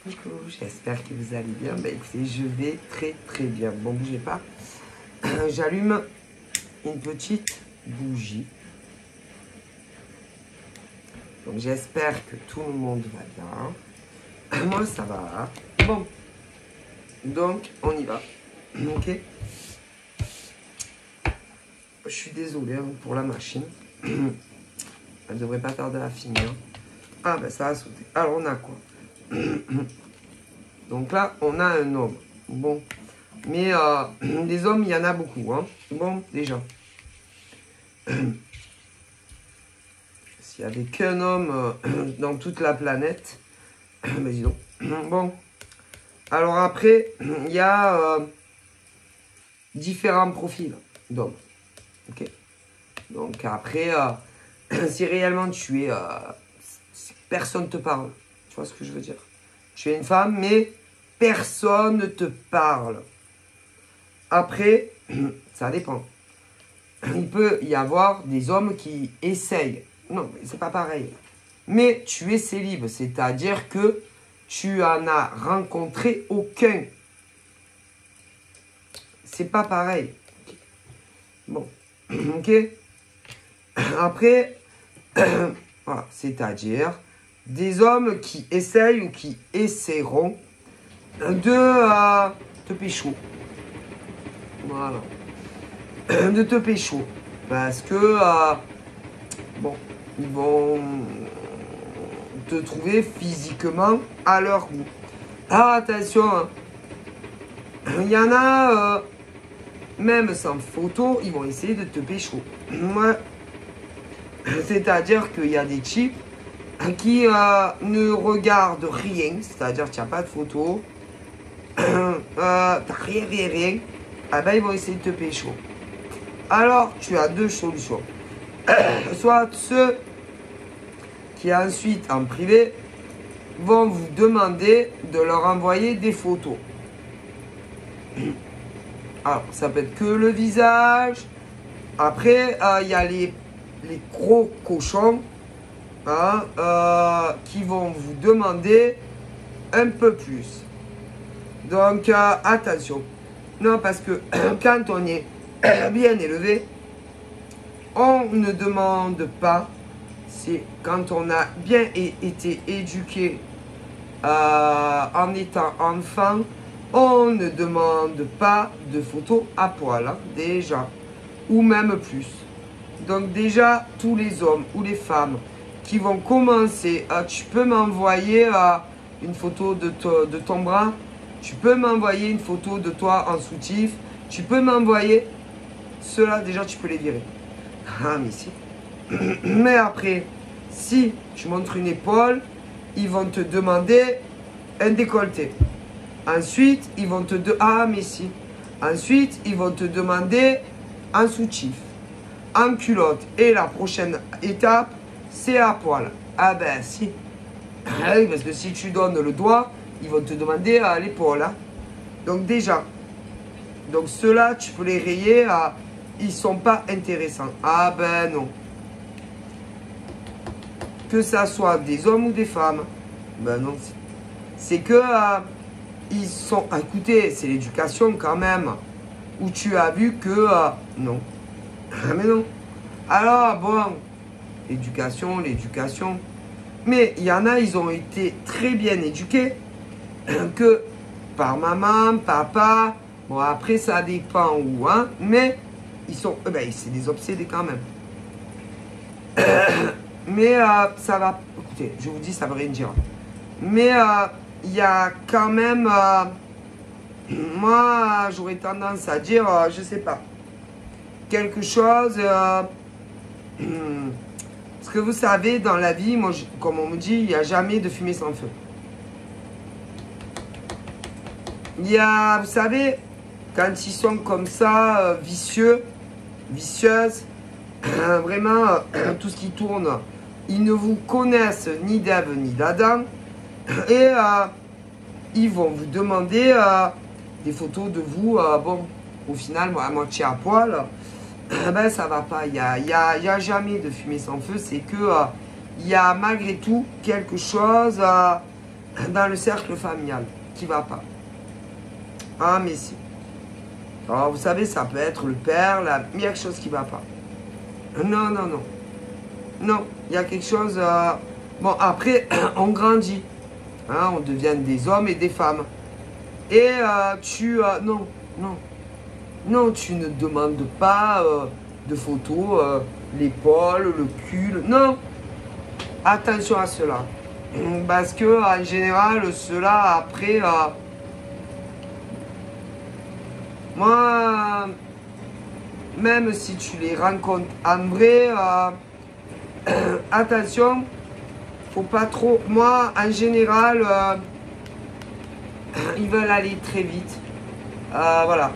Coucou, j'espère que vous allez bien. Ben, écoutez, je vais très bien. Bon, bougez pas. J'allume une petite bougie. Donc j'espère que tout le monde va bien. Moi, ça va. Bon. Donc, on y va. Ok. Je suis désolé hein, pour la machine. Elle ne devrait pas tarder à finir. Ah, ben ça a sauté. Alors, on a quoi? Donc là, on a un homme. Bon. Mais des hommes, il y en a beaucoup. Hein. Bon, déjà. S'il n'y avait qu'un homme dans toute la planète, mais dis donc. Bon. Alors après, il y a différents profils d'hommes. Ok. Donc après, si réellement tu es... personne ne te parle. Tu vois ce que je veux dire? Tu es une femme, mais personne ne te parle. Après, ça dépend. Il peut y avoir des hommes qui essayent. Non, c'est pas pareil. Mais tu es célib, c'est-à-dire que tu en as rencontré aucun. C'est pas pareil. Bon, ok. Après, voilà, c'est-à-dire des hommes qui essayent ou qui essaieront de te pécho. Voilà. De te pécho. Parce que, bon, ils vont te trouver physiquement à leur goût. Ah, attention, hein. Il y en a, même sans photo, ils vont essayer de te pécho. Ouais. C'est-à-dire qu'il y a des types qui ne regardent rien, c'est-à-dire qu'il n'y a pas de photo, t'as rien, ah ben ils vont essayer de te pécho. Alors, tu as deux solutions. Soit ceux qui ensuite, en privé, vont vous demander de leur envoyer des photos. Alors, ça peut être que le visage. Après, il y a les gros cochons hein, qui vont vous demander un peu plus. Donc, attention. Non, parce que quand on est bien élevé, on ne demande pas. C'est quand on a bien été éduqué en étant enfant, on ne demande pas de photos à poil, hein, déjà. Ou même plus. Donc déjà, tous les hommes ou les femmes qui vont commencer, tu peux m'envoyer une photo de ton bras, tu peux m'envoyer une photo de toi en soutif, tu peux m'envoyer, ceux-là déjà tu peux les virer. Ah mais si. Mais après, si tu montres une épaule, ils vont te demander un décolleté. Ensuite, ils vont te ah mais si. Ensuite, ils vont te demander un soutif, en culotte. Et la prochaine étape, c'est à poil. Ah ben si. Ah oui, parce que si tu donnes le doigt, ils vont te demander à l'épaule. Hein. Donc déjà, donc ceux-là, tu peux les rayer. Ils sont pas intéressants. Ah ben non. Que ça soit des hommes ou des femmes. Ben non. C'est que ils sont... Écoutez, c'est l'éducation quand même. Où tu as vu que... non. Mais non. Alors, bon, l'éducation. Mais il y en a, ils ont été très bien éduqués. Que par maman, papa. Bon, après, ça dépend où, hein. Mais ils sont... ben, c'est des obsédés quand même. Mais ça va... Écoutez, je vous dis, ça ne veut rien dire. Mais il y a quand même... moi, j'aurais tendance à dire, je sais pas, quelque chose... parce que vous savez, dans la vie, moi, comme on me dit, il n'y a jamais de fumée sans feu. Il y a, vous savez, quand ils sont comme ça, vicieuses, vraiment, tout ce qui tourne, ils ne vous connaissent ni d'Ève ni d'Adam. Et ils vont vous demander des photos de vous, bon, au final, moi, à moitié à poil. Ben ça va pas, il y a jamais de fumée sans feu, c'est que il y a malgré tout quelque chose dans le cercle familial qui va pas. Ah, mais si. Alors, vous savez, ça peut être le père, la meilleure chose qui va pas. Non, non, non. Non, il y a quelque chose... Bon, après, on grandit. Hein, on devient des hommes et des femmes. Et non, non. Non, tu ne demandes pas de photos, l'épaule, le cul. Non. Attention à cela. Parce que, en général, cela, après... moi, même si tu les rencontres en vrai, attention, faut pas trop. Moi, en général, ils veulent aller très vite. Voilà.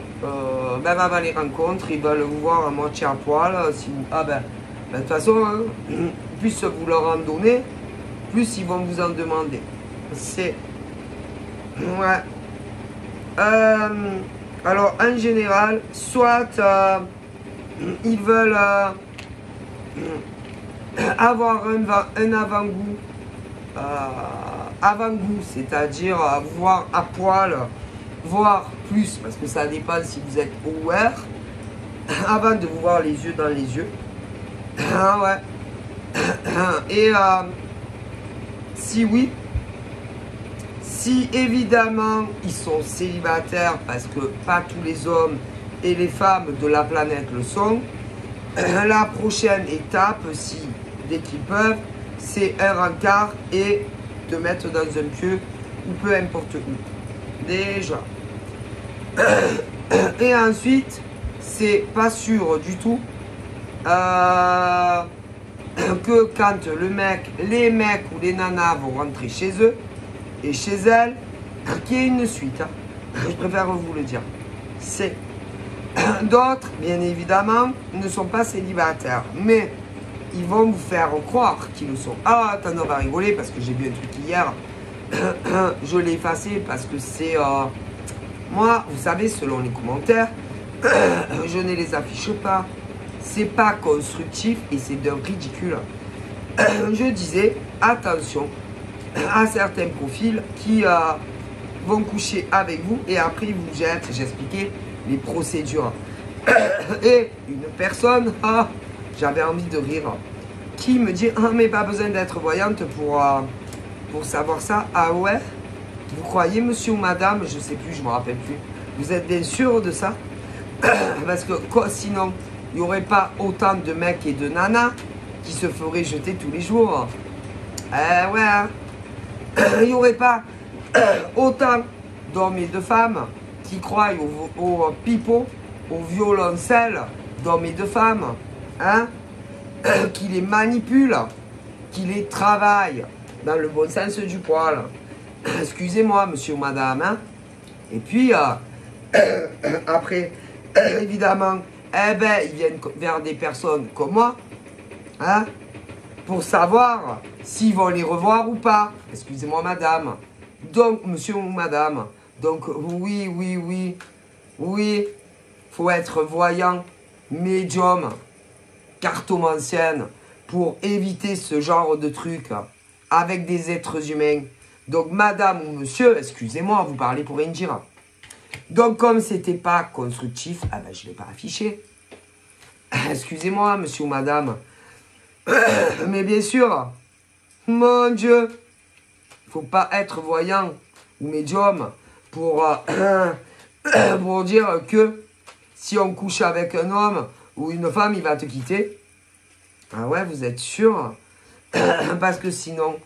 Même avant les rencontres, ils veulent vous voir à moitié à poil. Si vous... de toute façon, hein, plus vous leur en donnez, plus ils vont vous en demander. C'est... Ouais. Alors, en général, soit ils veulent avoir un avant-goût, c'est-à-dire voir à poil, voir plus, parce que ça dépend si vous êtes aware, avant de vous voir les yeux dans les yeux. Ah ouais. Et si oui, si évidemment ils sont célibataires, parce que pas tous les hommes et les femmes de la planète le sont, la prochaine étape, si dès qu'ils peuvent, c'est un rencard et de mettre dans un pieu ou peu importe où. Déjà. Et ensuite, c'est pas sûr du tout que quand les mecs ou les nanas vont rentrer chez eux et chez elles, qu'il y ait une suite. Hein. Je préfère vous le dire. C'est d'autres, bien évidemment, ne sont pas célibataires, mais ils vont vous faire croire qu'ils le sont. Ah, t'en vas rigoler parce que j'ai vu un truc hier. Je l'ai effacé parce que c'est... moi, vous savez, selon les commentaires, je ne les affiche pas. C'est pas constructif et c'est d'un ridicule. Je disais, attention à certains profils qui vont coucher avec vous et après ils vous jettent. J'expliquais les procédures. Et une personne, j'avais envie de rire, qui me dit, ah mais pas besoin d'être voyante pour savoir ça. Ah ouais? Vous croyez monsieur ou madame? Je sais plus, je me rappelle plus. Vous êtes bien sûr de ça? Parce que sinon, il n'y aurait pas autant de mecs et de nanas qui se feraient jeter tous les jours. Ouais, hein. Il n'y aurait pas autant d'hommes et de femmes qui croient au pipeau, au violoncelle d'hommes et de femmes, hein, qui les manipulent, qui les travaillent dans le bon sens du poil. Excusez-moi, monsieur ou madame. Hein. Et puis, après, évidemment, ils viennent vers des personnes comme moi, hein, pour savoir s'ils vont les revoir ou pas. Excusez-moi, madame. Donc, monsieur ou madame, donc, oui, faut être voyant, médium, cartomancienne, pour éviter ce genre de trucs avec des êtres humains. Donc, madame ou monsieur, excusez-moi, vous parlez pour rien dire. Donc, comme c'était pas constructif, je ne l'ai pas affiché. Excusez-moi, monsieur ou madame. Mais bien sûr, mon Dieu, faut pas être voyant ou médium pour dire que si on couche avec un homme ou une femme, il va te quitter. Ah ouais, vous êtes sûr? Parce que sinon,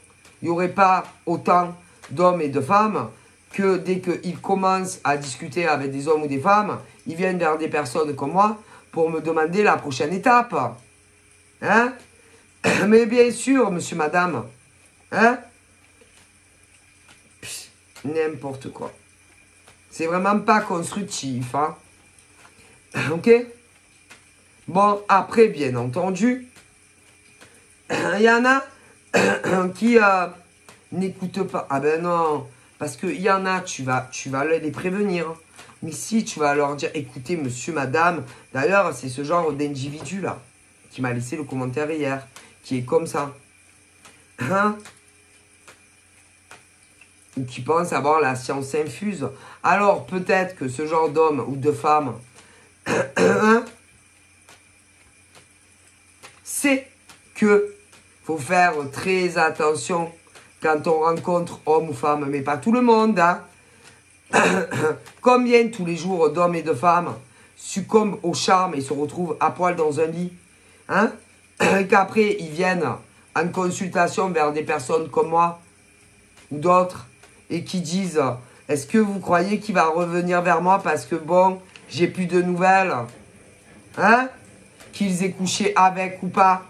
il n'y aurait pas autant d'hommes et de femmes que dès qu'ils commencent à discuter avec des hommes ou des femmes, ils viennent vers des personnes comme moi pour me demander la prochaine étape. Hein? Mais bien sûr, monsieur, madame. Hein? N'importe quoi. C'est vraiment pas constructif. Hein? Ok? Bon, après, bien entendu, il y en a qui n'écoutent pas. Ah ben non, parce qu'il y en a, tu vas les prévenir. Mais si tu vas leur dire, écoutez, monsieur, madame, d'ailleurs, c'est ce genre d'individu-là qui m'a laissé le commentaire hier, qui est comme ça. Hein? ou qui pensent avoir la science infuse. Alors peut-être que ce genre d'homme ou de femme sait que faut faire très attention quand on rencontre homme ou femme, mais pas tout le monde. Hein. Combien tous les jours d'hommes et de femmes succombent au charme et se retrouvent à poil dans un lit, hein? Qu'après ils viennent en consultation vers des personnes comme moi ou d'autres et qui disent est-ce que vous croyez qu'il va revenir vers moi parce que bon, j'ai plus de nouvelles, hein? Qu'ils aient couché avec ou pas,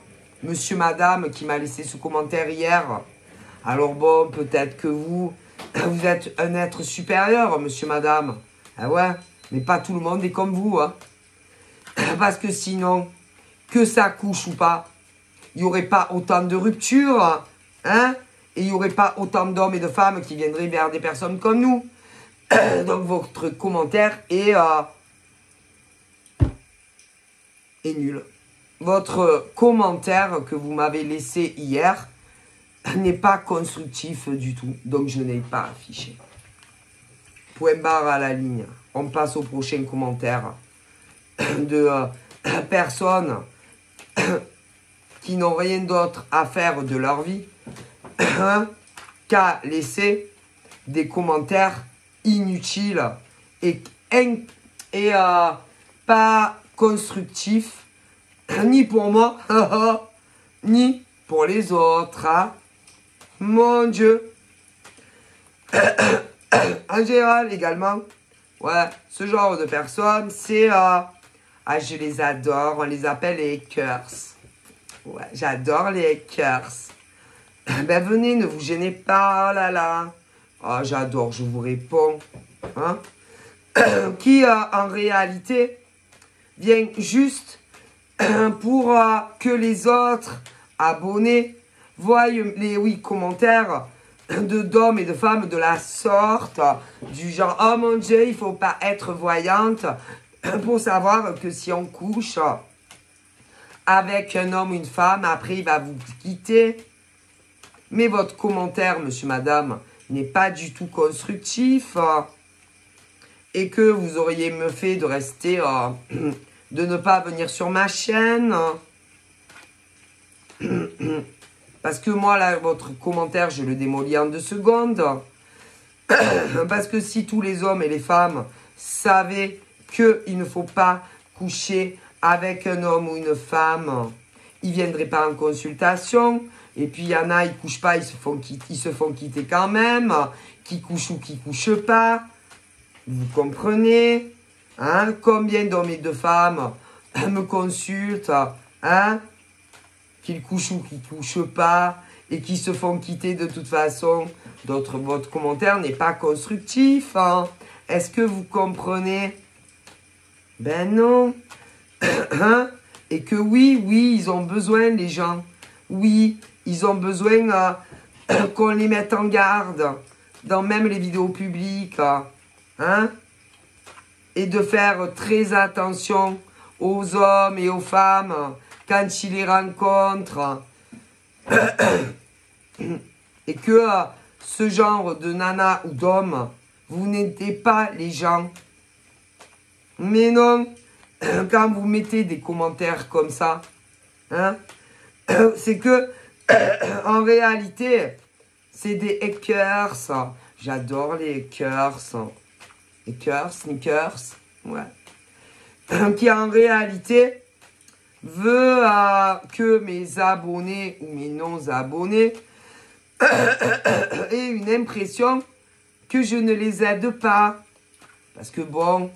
monsieur, madame qui m'a laissé ce commentaire hier. Alors bon, peut-être que vous êtes un être supérieur, monsieur, madame. Ah ouais, mais pas tout le monde est comme vous, hein. Parce que sinon, que ça couche ou pas, il n'y aurait pas autant de ruptures, hein. Et il n'y aurait pas autant d'hommes et de femmes qui viendraient vers des personnes comme nous. Donc votre commentaire est nul. Votre commentaire que vous m'avez laissé hier n'est pas constructif du tout. Donc je n'ai pas affiché. Point barre à la ligne. On passe au prochain commentaire de personnes qui n'ont rien d'autre à faire de leur vie qu'à laisser des commentaires inutiles et pas constructifs, ni pour moi, ni pour les autres. Hein. Mon Dieu. En général également, ouais, ce genre de personnes, c'est... je les adore, on les appelle les hackers. Ouais, j'adore les hackers. Ben venez, ne vous gênez pas, oh là là. Oh, j'adore, je vous réponds. Hein? Qui, en réalité, vient juste pour que les autres abonnés voient les commentaires d'hommes et de femmes de la sorte, du genre, oh mon Dieu, il faut pas être voyante pour savoir que si on couche avec un homme ou une femme, après il va vous quitter. Mais votre commentaire, monsieur, madame, n'est pas du tout constructif et que vous auriez mieux fait de rester, de ne pas venir sur ma chaîne. Parce que moi, là, votre commentaire, je le démolis en 2 secondes. Parce que si tous les hommes et les femmes savaient qu'il ne faut pas coucher avec un homme ou une femme, ils ne viendraient pas en consultation. Et puis, il y en a, ils ne couchent pas, ils se font quitter quand même. Qui couchent ou qui ne couchent pas. Vous comprenez, hein? Combien d'hommes et de femmes me consultent, hein? Qu'ils couchent ou qu'ils ne couchent pas, et qui se font quitter de toute façon. Votre commentaire n'est pas constructif. Hein? Est-ce que vous comprenez? Ben non. Hein? Et que oui, ils ont besoin, les gens. Oui, ils ont besoin qu'on les mette en garde, dans même les vidéos publiques. Hein? Et de faire très attention aux hommes et aux femmes quand ils les rencontrent. Et que ce genre de nana ou d'homme, vous n'aidez pas les gens. Mais non, quand vous mettez des commentaires comme ça, hein, c'est que, en réalité, c'est des hackers. J'adore les hackers. Hackers, sneakers, ouais. Qui en réalité veut que mes abonnés ou mes non-abonnés aient une impression que je ne les aide pas. Parce que bon,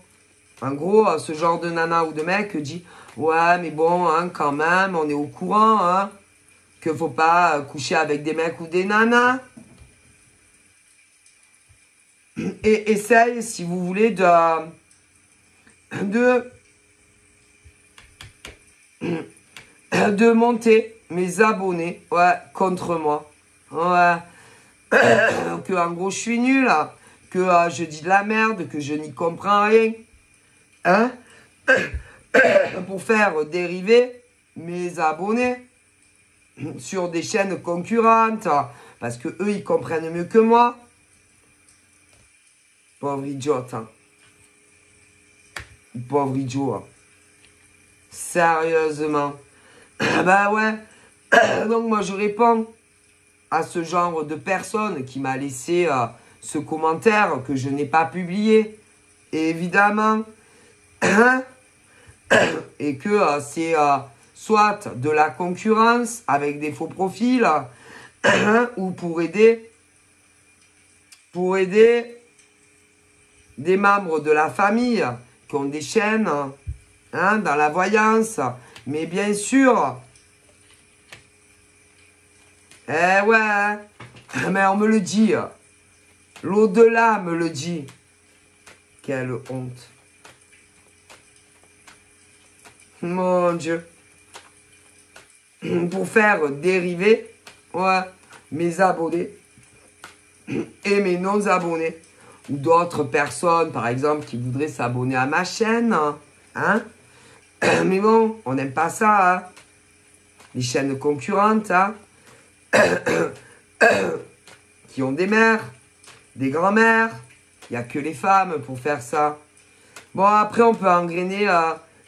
en gros, ce genre de nana ou de mec dit « Ouais, mais bon, hein, quand même, on est au courant, hein, qu'il ne faut pas coucher avec des mecs ou des nanas. » Et essaye, si vous voulez, de monter mes abonnés, ouais, contre moi. Ouais. Que en gros, je suis nul, que je dis de la merde, que je n'y comprends rien. Hein? Pour faire dériver mes abonnés sur des chaînes concurrentes. Parce que eux, ils comprennent mieux que moi. Pauvre idiote, hein. Pauvre idiot, hein. Sérieusement. Bah ouais. Donc moi je réponds à ce genre de personne qui m'a laissé ce commentaire que je n'ai pas publié. Et évidemment. Et que c'est soit de la concurrence avec des faux profils ou pour aider des membres de la famille qui ont des chaînes dans la voyance. Mais bien sûr, eh ouais, mais on me le dit, l'au-delà me le dit. Quelle honte. Mon Dieu. Pour faire dériver mes abonnés et mes non-abonnés. Ou d'autres personnes, par exemple, qui voudraient s'abonner à ma chaîne. Hein? Mais bon, on n'aime pas ça. Hein? Les chaînes concurrentes. Hein? Qui ont des mères, des grands-mères. Il n'y a que les femmes pour faire ça. Bon, après, on peut engrainer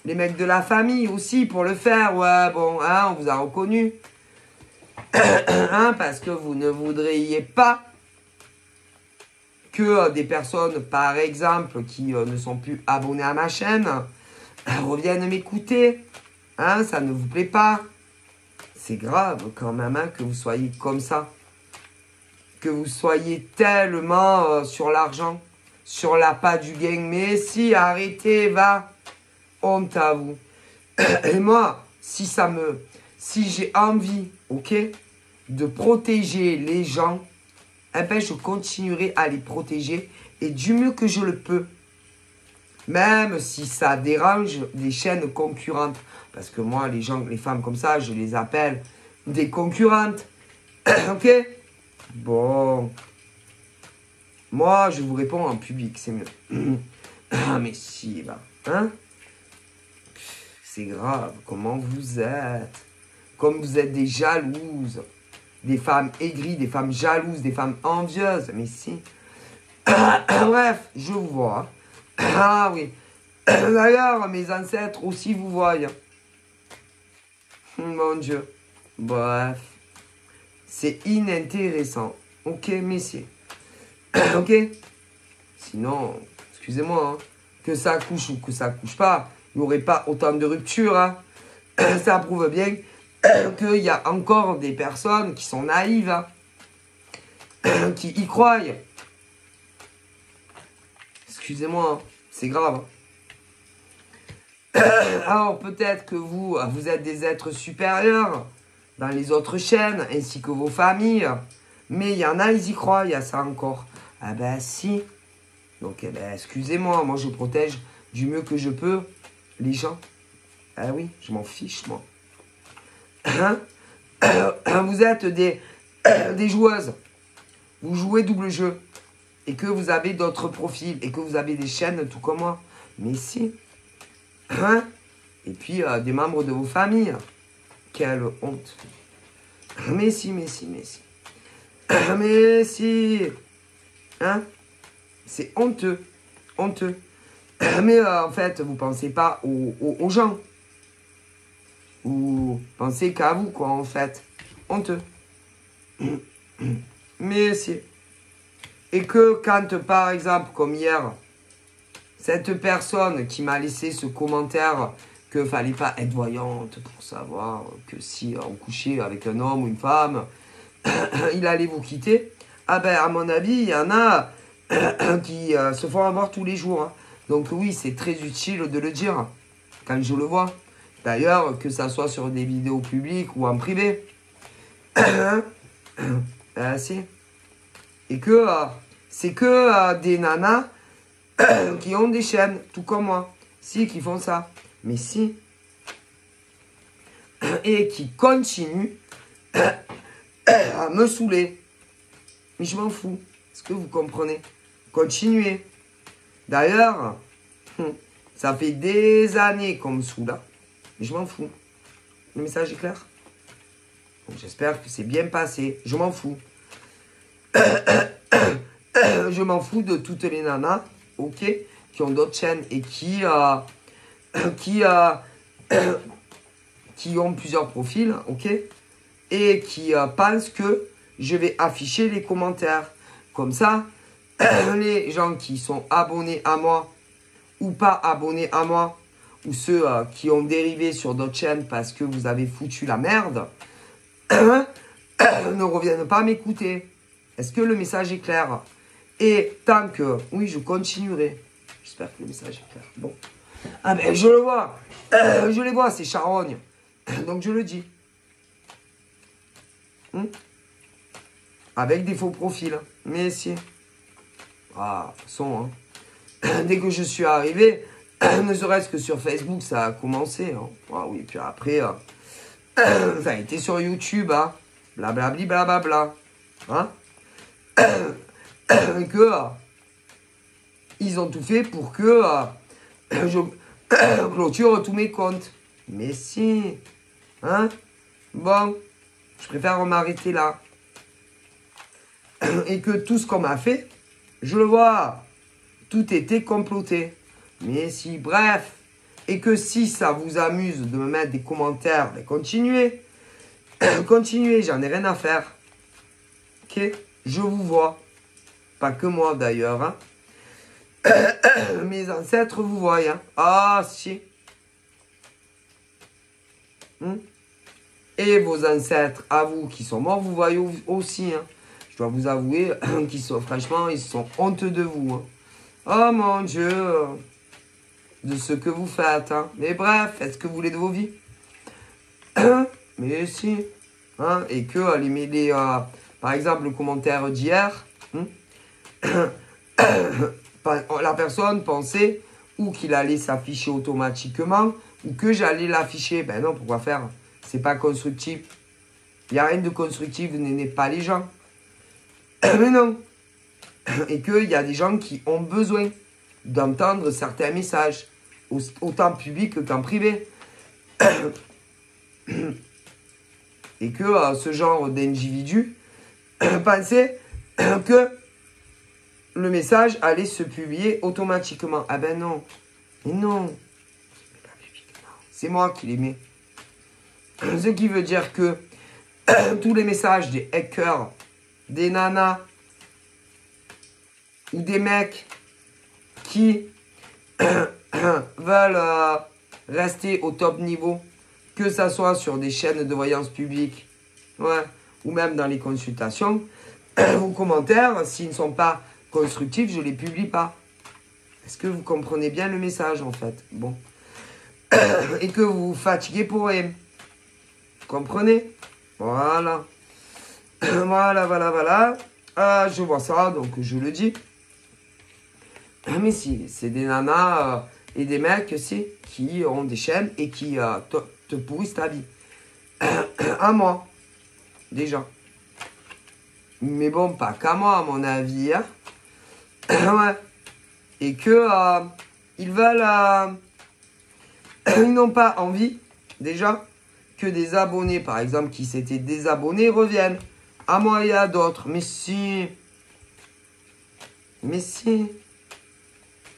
les mecs de la famille aussi pour le faire. Ouais, bon, hein, on vous a reconnu. Hein, parce que vous ne voudriez pas que des personnes, par exemple, qui ne sont plus abonnées à ma chaîne, reviennent m'écouter. Hein, ça ne vous plaît pas. C'est grave quand même hein, que vous soyez comme ça. Que vous soyez tellement sur l'argent, sur l'appât du gain. Mais si, arrêtez, va. Honte à vous. Et moi, si j'ai envie, ok, de protéger les gens, eh ben, je continuerai à les protéger et du mieux que je le peux. Même si ça dérange des chaînes concurrentes. Parce que moi, les femmes comme ça, je les appelle des concurrentes. Ok? Bon. Moi, je vous réponds en public, c'est mieux. Ah, mais si, bah. Hein? C'est grave. Comment vous êtes? Comme vous êtes des jalouses. Des femmes aigries, des femmes jalouses, des femmes envieuses. Mais si. Bref, je vous vois. Ah oui. D'ailleurs, mes ancêtres aussi vous voient. Mon Dieu. Bref. C'est inintéressant. Ok, messieurs. Ok? Sinon, excusez-moi, hein, que ça couche ou que ça couche pas, il n'y aurait pas autant de ruptures. Hein. Ça prouve bien qu'il y a encore des personnes qui sont naïves, hein, qui y croient. Excusez-moi, hein, c'est grave. Alors peut-être que vous êtes des êtres supérieurs dans les autres chaînes, ainsi que vos familles. Mais il y en a, ils y croient, il y a ça encore. Ah ben si. Donc, eh ben, excusez-moi, moi je protège du mieux que je peux les gens. Ah oui, je m'en fiche, moi. Hein? Vous êtes des joueuses. Vous jouez double jeu. Et que vous avez d'autres profils. Et que vous avez des chaînes tout comme moi. Mais si. Hein? Et puis, des membres de vos familles. Quelle honte. Mais si, mais si, mais si. Mais si. Hein? C'est honteux. Honteux. Mais en fait, vous pensez pas aux gens. Vous pensez qu'à vous, quoi, en fait. Honteux. Mais si. Et que quand, par exemple, comme hier, cette personne qui m'a laissé ce commentaire que fallait pas être voyante pour savoir que si on couchait avec un homme ou une femme, il allait vous quitter. Ah ben, à mon avis, il y en a qui se font avoir tous les jours. Hein. Donc oui, c'est très utile de le dire quand je le vois. D'ailleurs, que ça soit sur des vidéos publiques ou en privé. Si. Et que c'est que des nanas qui ont des chaînes, tout comme moi. Si, qui font ça. Mais si. Et qui continuent à me saouler. Mais je m'en fous. Est-ce que vous comprenez? Continuez. D'ailleurs, ça fait des années qu'on me saoule. Mais je m'en fous. Le message est clair? J'espère que c'est bien passé. Je m'en fous. je m'en fous de toutes les nanas, ok, qui ont d'autres chaînes et qui ont plusieurs profils, ok, et qui pensent que je vais afficher les commentaires. Comme ça, les gens qui sont abonnés à moi ou pas abonnés à moi, ou ceux qui ont dérivé sur d'autres chaînes parce que vous avez foutu la merde, ne reviennent pas m'écouter. Est-ce que le message est clair? Et tant que... Oui, je continuerai. J'espère que le message est clair. Bon. Ah ben, je le vois. Je les vois, c'est charogne. Donc, je le dis. Avec des faux profils. Mais si. Ah, de toute façon, hein. Dès que je suis arrivé, ne serait-ce que sur Facebook, ça a commencé. Hein. Ah oui, puis après, ça a été sur YouTube. Hein. Blablabli, blablabla. Hein. Que ils ont tout fait pour que je clôture tous mes comptes. Mais si. Hein. Bon, je préfère m'arrêter là. Et que tout ce qu'on m'a fait, je le vois. Tout était comploté. Mais si, bref. Et que si ça vous amuse de me mettre des commentaires, ben continuez. Continuez, j'en ai rien à faire. Ok? Je vous vois. Pas que moi d'ailleurs. Hein. Mes ancêtres vous voient. Hein. Ah, si. Et vos ancêtres, à vous, qui sont morts, vous voyez aussi. Hein. Je dois vous avouer qu'ils sont, franchement, ils sont honteux de vous. Hein. Oh mon Dieu. De ce que vous faites. Hein. Mais bref, faites ce que vous voulez de vos vies. Mais si. Hein. Et que par exemple, le commentaire d'hier, la personne pensait ou qu'il allait s'afficher automatiquement ou que j'allais l'afficher. Ben non, pourquoi faire? C'est pas constructif. Il n'y a rien de constructif, n'aimez pas les gens. Mais non. Et qu'il y a des gens qui ont besoin d'entendre certains messages, autant public qu'en privé. Et que ce genre d'individu pensait que le message allait se publier automatiquement. Ah ben non. Mais non. C'est moi qui les mets. Ce qui veut dire que tous les messages des hackers, des nanas ou des mecs qui veulent rester au top niveau, que ça soit sur des chaînes de voyance publique, ouais, ou même dans les consultations, vos commentaires, s'ils ne sont pas constructifs, je ne les publie pas. Est-ce que vous comprenez bien le message en fait? Bon. Et que vous vous fatiguez pour rien. Comprenez? Voilà. Voilà. Je vois ça, donc je le dis. Mais si, c'est des nanas et des mecs, si, qui ont des chaînes et qui te pourrissent ta vie. À moi, déjà. Mais bon, pas qu'à moi, à mon avis. Hein. Ouais. Et que ils veulent... ils n'ont pas envie, déjà, que des abonnés, par exemple, qui s'étaient désabonnés, reviennent. À moi et à d'autres. Mais si.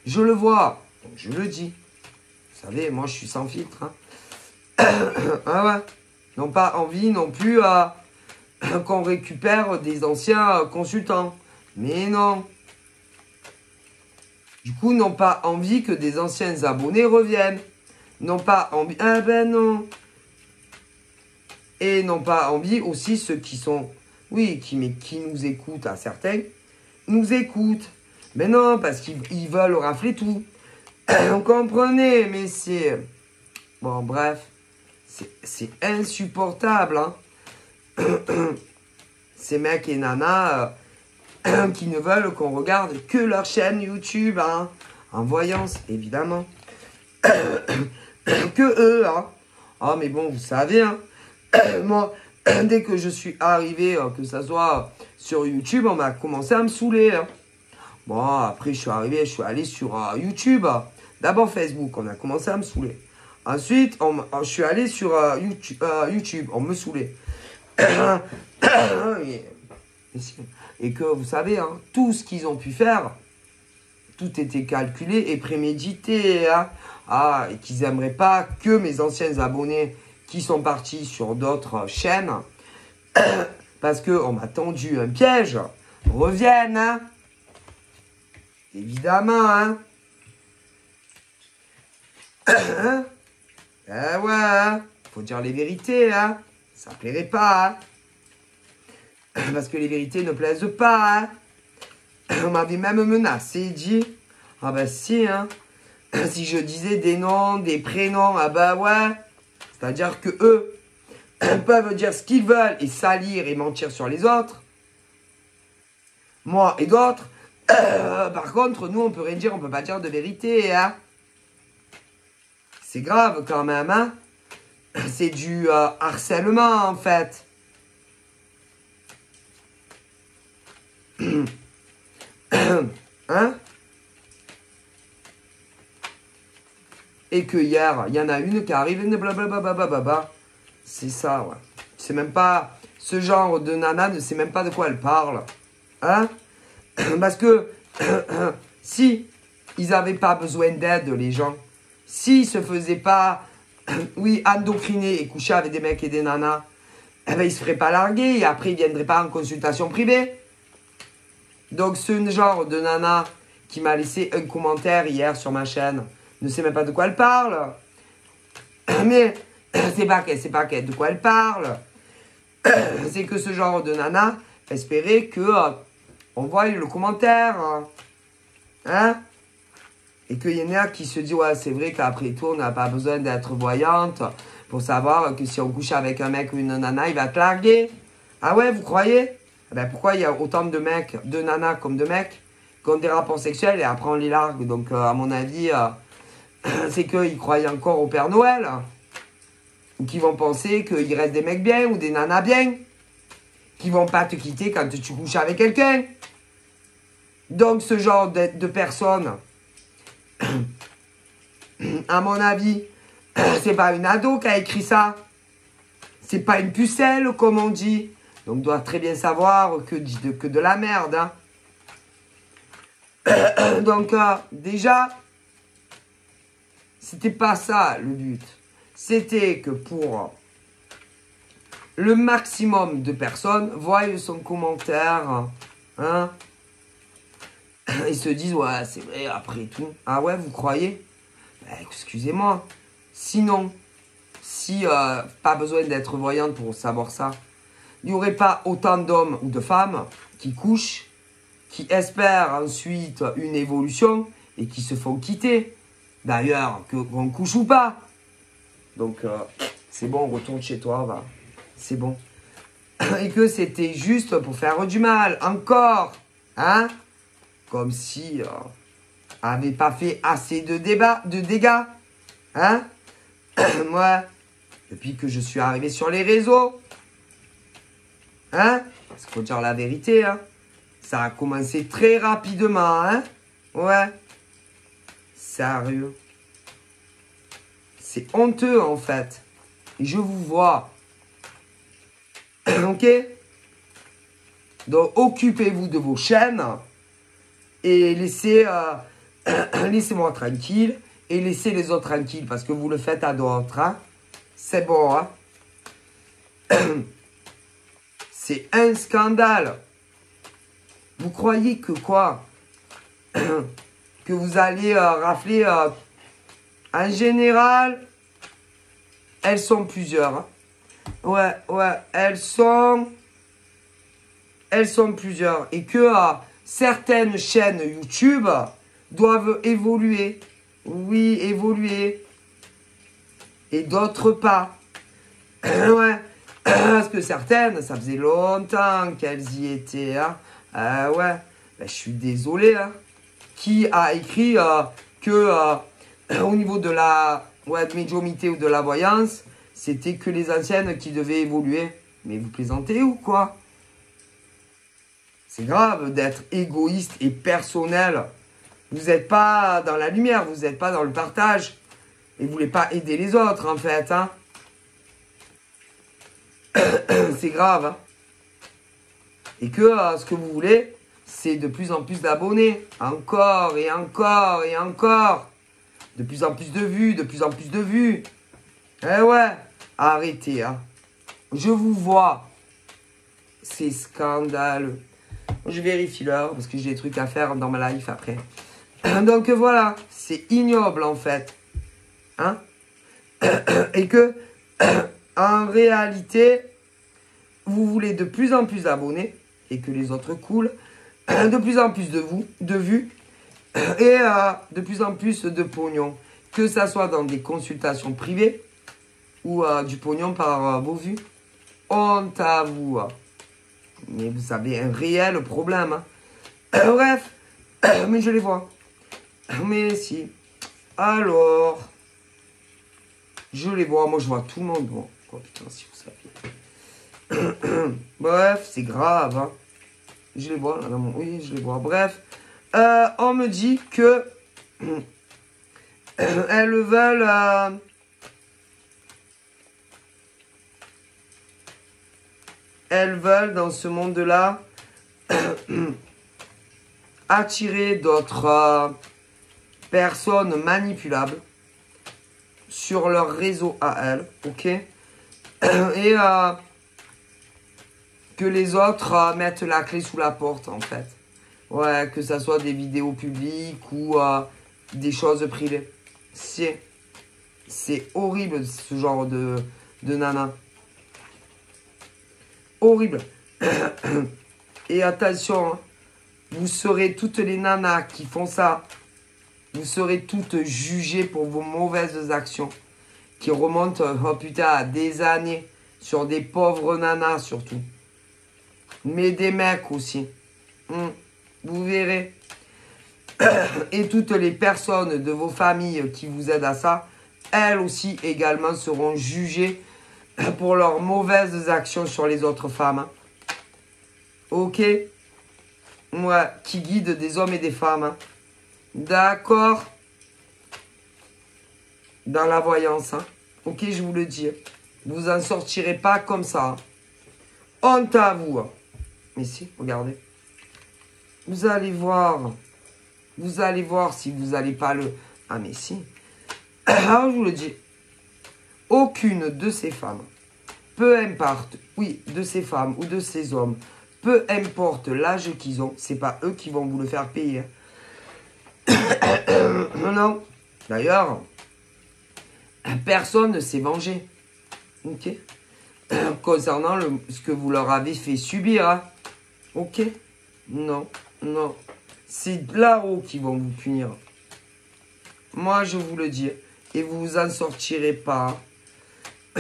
Je le vois. Donc je le dis. Vous savez, moi, je suis sans filtre. Hein. Ah ouais. Ils n'ont pas envie non plus qu'on récupère des anciens consultants. Mais non. Du coup, ils n'ont pas envie que des anciens abonnés reviennent. Ils n'ont pas envie... Ah ben non. Et n'ont pas envie aussi ceux qui sont... Oui, qui nous écoutent à certains. Nous écoutent. Mais non, parce qu'ils veulent rafler tout. Vous comprenez, mais c'est... Bon, bref. C'est insupportable, hein. Ces mecs et nanas qui ne veulent qu'on regarde que leur chaîne YouTube, hein. En voyance, évidemment. Que eux, hein. Ah, mais bon, vous savez, hein. Moi, dès que je suis arrivé, que ça soit sur YouTube, on m'a commencé à me saouler, hein. Bon, après, je suis allé sur YouTube. D'abord Facebook, on a commencé à me saouler. Ensuite, je suis allé sur YouTube, on me saoulait. et que, vous savez, hein, tout ce qu'ils ont pu faire, tout était calculé et prémédité. Hein. Ah, et qu'ils n'aimeraient pas que mes anciens abonnés qui sont partis sur d'autres chaînes, parce qu'on m'a tendu un piège, reviennent. Hein. Évidemment. Hein. Hein. Eh ouais, hein. Faut dire les vérités. Hein. Ça plairait pas. Hein. Parce que les vérités ne plaisent pas. Hein. On m'avait même menacé, dit. Ah bah si, hein. Si je disais des noms, des prénoms, ah bah ouais. C'est-à-dire que eux peuvent dire ce qu'ils veulent et salir et mentir sur les autres. Moi et d'autres. Par contre, nous, on peut rien dire, on peut pas dire de vérité, hein. C'est grave quand même, hein. C'est du harcèlement, en fait. Hein? Et que hier, il y en a une qui arrive, blablabla. C'est ça, ouais. C'est même pas... Ce genre de nana ne sait même pas de quoi elle parle. Hein? Parce que si ils n'avaient pas besoin d'aide, les gens, s'ils se faisaient pas, oui, endocriner et coucher avec des mecs et des nanas, eh ben, ils se feraient pas larguer et après, ils viendraient pas en consultation privée. Donc, ce genre de nana qui m'a laissé un commentaire hier sur ma chaîne ne sait même pas de quoi elle parle. Mais c'est pas de quoi elle parle. C'est que ce genre de nana espérait que on voit le commentaire. Hein? Et qu'il y en a qui se disent, ouais, c'est vrai qu'après tout, on n'a pas besoin d'être voyante pour savoir que si on couche avec un mec ou une nana, il va te larguer. Ah ouais, vous croyez? Ben pourquoi il y a autant de mecs, de nanas comme de mecs, qui ont des rapports sexuels et après on les largue? Donc, à mon avis, c'est qu'ils croient encore au Père Noël. Ou qu'ils vont penser qu'il reste des mecs bien ou des nanas bien. Qui vont pas te quitter quand tu couches avec quelqu'un. Donc, ce genre de personnes, à mon avis, c'est pas une ado qui a écrit ça. C'est pas une pucelle, comme on dit. Donc, doit très bien savoir que de la merde. Hein. Donc, déjà, c'était pas ça le but. C'était que pour le maximum de personnes voient son commentaire. Hein. Ils se disent, ouais, c'est vrai, après tout. Ah ouais, vous croyez? Excusez-moi. Sinon, si pas besoin d'être voyante pour savoir ça, il n'y aurait pas autant d'hommes ou de femmes qui couchent, qui espèrent ensuite une évolution et qui se font quitter. D'ailleurs, qu'on couche ou pas. Donc, c'est bon, retourne chez toi, va. C'est bon. Et que c'était juste pour faire du mal. Encore. Hein? Comme si avait pas fait assez de dégâts. Hein? Moi, depuis que je suis arrivé sur les réseaux. Hein? Parce qu'il faut dire la vérité, hein. Ça a commencé très rapidement, hein? Ouais. Sérieux. C'est honteux, en fait. Et je vous vois. Ok? Donc, occupez-vous de vos chaînes. Et laissez... laissez-moi tranquille. Et laissez les autres tranquilles. Parce que vous le faites à d'autres, hein? C'est bon, hein? C'est un scandale. Vous croyez que quoi? Que vous allez rafler... en général, elles sont plusieurs. Hein. Ouais, elles sont plusieurs. Et que certaines chaînes YouTube doivent évoluer. Oui, évoluer. Et d'autres pas. Ouais. Parce que certaines, ça faisait longtemps qu'elles y étaient. Hein. Ouais. Ben, je suis désolé. Hein. Qui a écrit que... au niveau de la médiumnité ou de la voyance, c'était que les anciennes qui devaient évoluer. Mais vous plaisantez ou quoi? C'est grave d'être égoïste et personnel. Vous n'êtes pas dans la lumière, vous n'êtes pas dans le partage. Et vous ne voulez pas aider les autres, en fait. Hein. C'est grave. Hein. Et que ce que vous voulez, c'est de plus en plus d'abonnés. Encore et encore et encore. De plus en plus de vues, de plus en plus de vues. Eh ouais, arrêtez, hein. Je vous vois. C'est scandaleux. Je vérifie l'heure parce que j'ai des trucs à faire dans ma life après. Donc voilà, c'est ignoble en fait. Hein? Et que, en réalité, vous voulez de plus en plus d'abonnés et que les autres coulent. De plus en plus de vues et de plus en plus de pognon. Que ça soit dans des consultations privées ou du pognon par vos vues. Honte à vous. Mais vous avez un réel problème. Hein. Bref, mais je les vois. Mais si. Alors, je les vois. Moi, je vois tout le monde. Bon, quoi, putain, si vous saviez. Bref, c'est grave. Hein. Je les vois. Là, oui, je les vois. Bref, on me dit que elles veulent... elles veulent, dans ce monde-là, attirer d'autres personnes manipulables sur leur réseau à elles, ok? Et que les autres mettent la clé sous la porte, en fait. Ouais, que ça soit des vidéos publiques ou des choses privées. C'est horrible, ce genre de nana. Horrible. Et attention, hein, vous serez toutes les nanas qui font ça. Vous serez toutes jugées pour vos mauvaises actions. Qui remontent, oh putain, à des années. Sur des pauvres nanas surtout. Mais des mecs aussi. Vous verrez. Et toutes les personnes de vos familles qui vous aident à ça, elles aussi également seront jugées pour leurs mauvaises actions sur les autres femmes. Hein. Ok? Ouais, qui guide des hommes et des femmes. Hein. D'accord? Dans la voyance. Hein. Ok, je vous le dis. Vous en sortirez pas comme ça. Hein. Honte à vous. Hein. Mais si, regardez. Vous allez voir. Vous allez voir si vous n'allez pas le... Ah mais si. Alors je vous le dis. Aucune de ces femmes, peu importe, oui, de ces femmes ou de ces hommes, peu importe l'âge qu'ils ont, c'est pas eux qui vont vous le faire payer. Non. D'ailleurs, personne ne s'est vengé. Ok. Concernant ce que vous leur avez fait subir. Hein. Ok. Non, non. C'est là-haut qui vont vous punir. Moi, je vous le dis. Et vous vous en sortirez pas.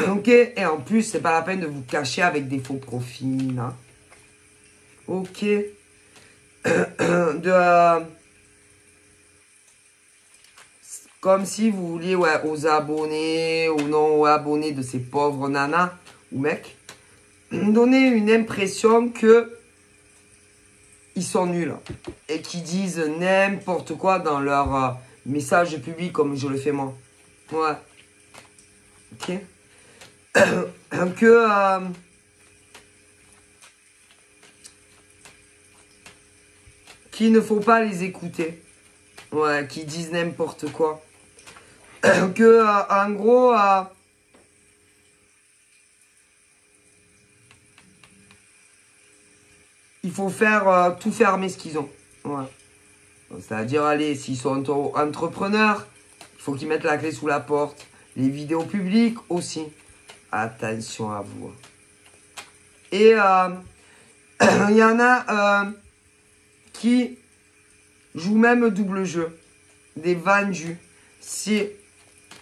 Ok. Et en plus, c'est pas la peine de vous cacher avec des faux profils. Hein. Ok. Comme si vous vouliez, ouais, aux abonnés ou non aux abonnés de ces pauvres nanas ou mecs, donner une impression que ils sont nuls et qui disent n'importe quoi dans leur message public comme je le fais moi. Ouais. Ok. Que qu'il ne faut pas les écouter. Ouais, qui disent n'importe quoi. Que en gros il faut faire tout fermer ce qu'ils ont. Ouais. C'est-à-dire, allez, s'ils sont entrepreneurs, il faut qu'ils mettent la clé sous la porte. Les vidéos publiques aussi. Attention à vous. Et il y en a qui jouent même double jeu. Des vendus. C'est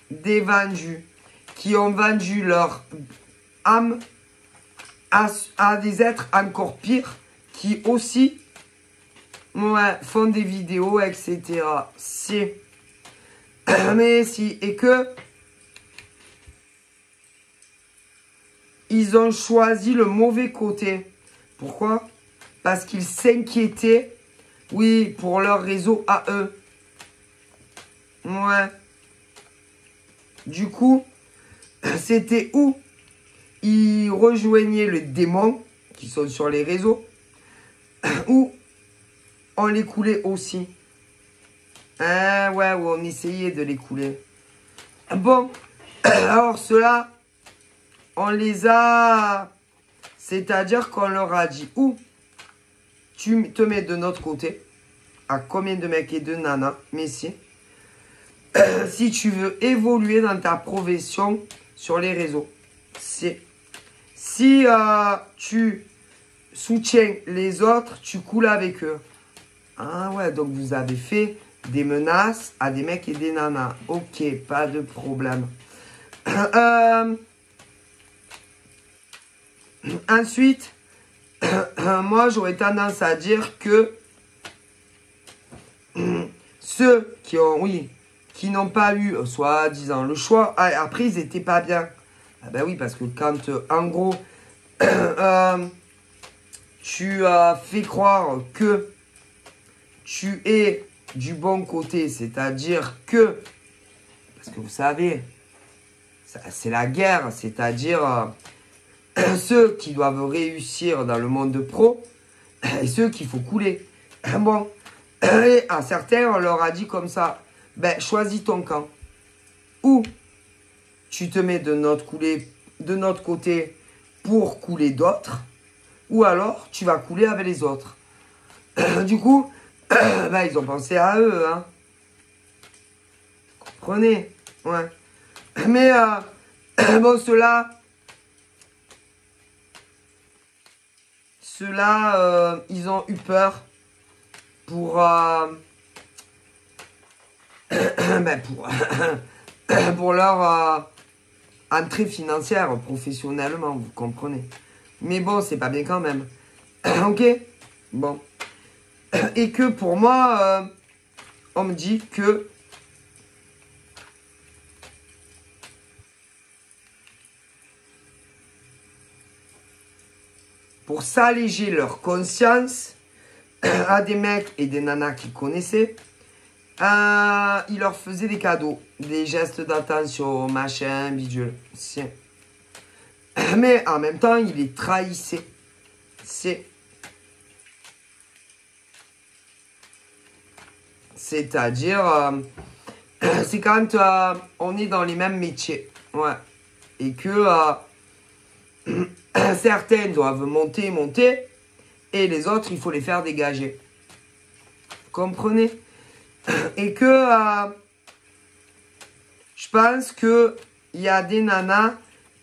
des vendus qui ont vendu leur âme à des êtres encore pires qui aussi font des vidéos, etc. Si. Mais si. Et que ils ont choisi le mauvais côté. Pourquoi? Parce qu'ils s'inquiétaient, oui, pour leur réseau à eux. Ouais. Du coup, c'était où ils rejoignaient le démon, qui sont sur les réseaux, Ou on les coulait aussi. Ouais, on essayait de les couler. Bon, alors ceux-là, on les a... C'est-à-dire qu'on leur a dit, ou tu te mets de notre côté, à combien de mecs et de nanas, mais si tu veux évoluer dans ta profession sur les réseaux, si tu soutiens les autres, tu coules avec eux. Ah ouais, donc vous avez fait des menaces à des mecs et des nanas. Ok, pas de problème. Ensuite, moi j'aurais tendance à dire que ceux qui ont, qui n'ont pas eu, soi-disant, le choix, après ils étaient pas bien. Ah ben oui, parce que quand, en gros, tu fais croire que tu es du bon côté, c'est-à-dire que, parce que vous savez, c'est la guerre, c'est-à-dire ceux qui doivent réussir dans le monde pro et ceux qu'il faut couler. Bon, et à certains, on leur a dit comme ça, ben, choisis ton camp. Ou tu te mets de notre côté pour couler d'autres, ou alors tu vas couler avec les autres. Du coup, ben, ils ont pensé à eux, hein. Comprenez? Ouais. Mais, bon, ceux-là, ils ont eu peur pour, ben, pour leur entrée financière, professionnellement, vous comprenez. Mais bon, c'est pas bien quand même. Ok? Bon. Et que pour moi, on me dit que pour s'alléger leur conscience à des mecs et des nanas qu'ils connaissaient, il leur faisait des cadeaux, des gestes d'attention, machin, bidule. Mais en même temps, il les trahissait. C'est-à-dire, c'est quand on est dans les mêmes métiers. Ouais. Et que certains doivent monter, et les autres, il faut les faire dégager. Vous comprenez? Et que je pense qu'il y a des nanas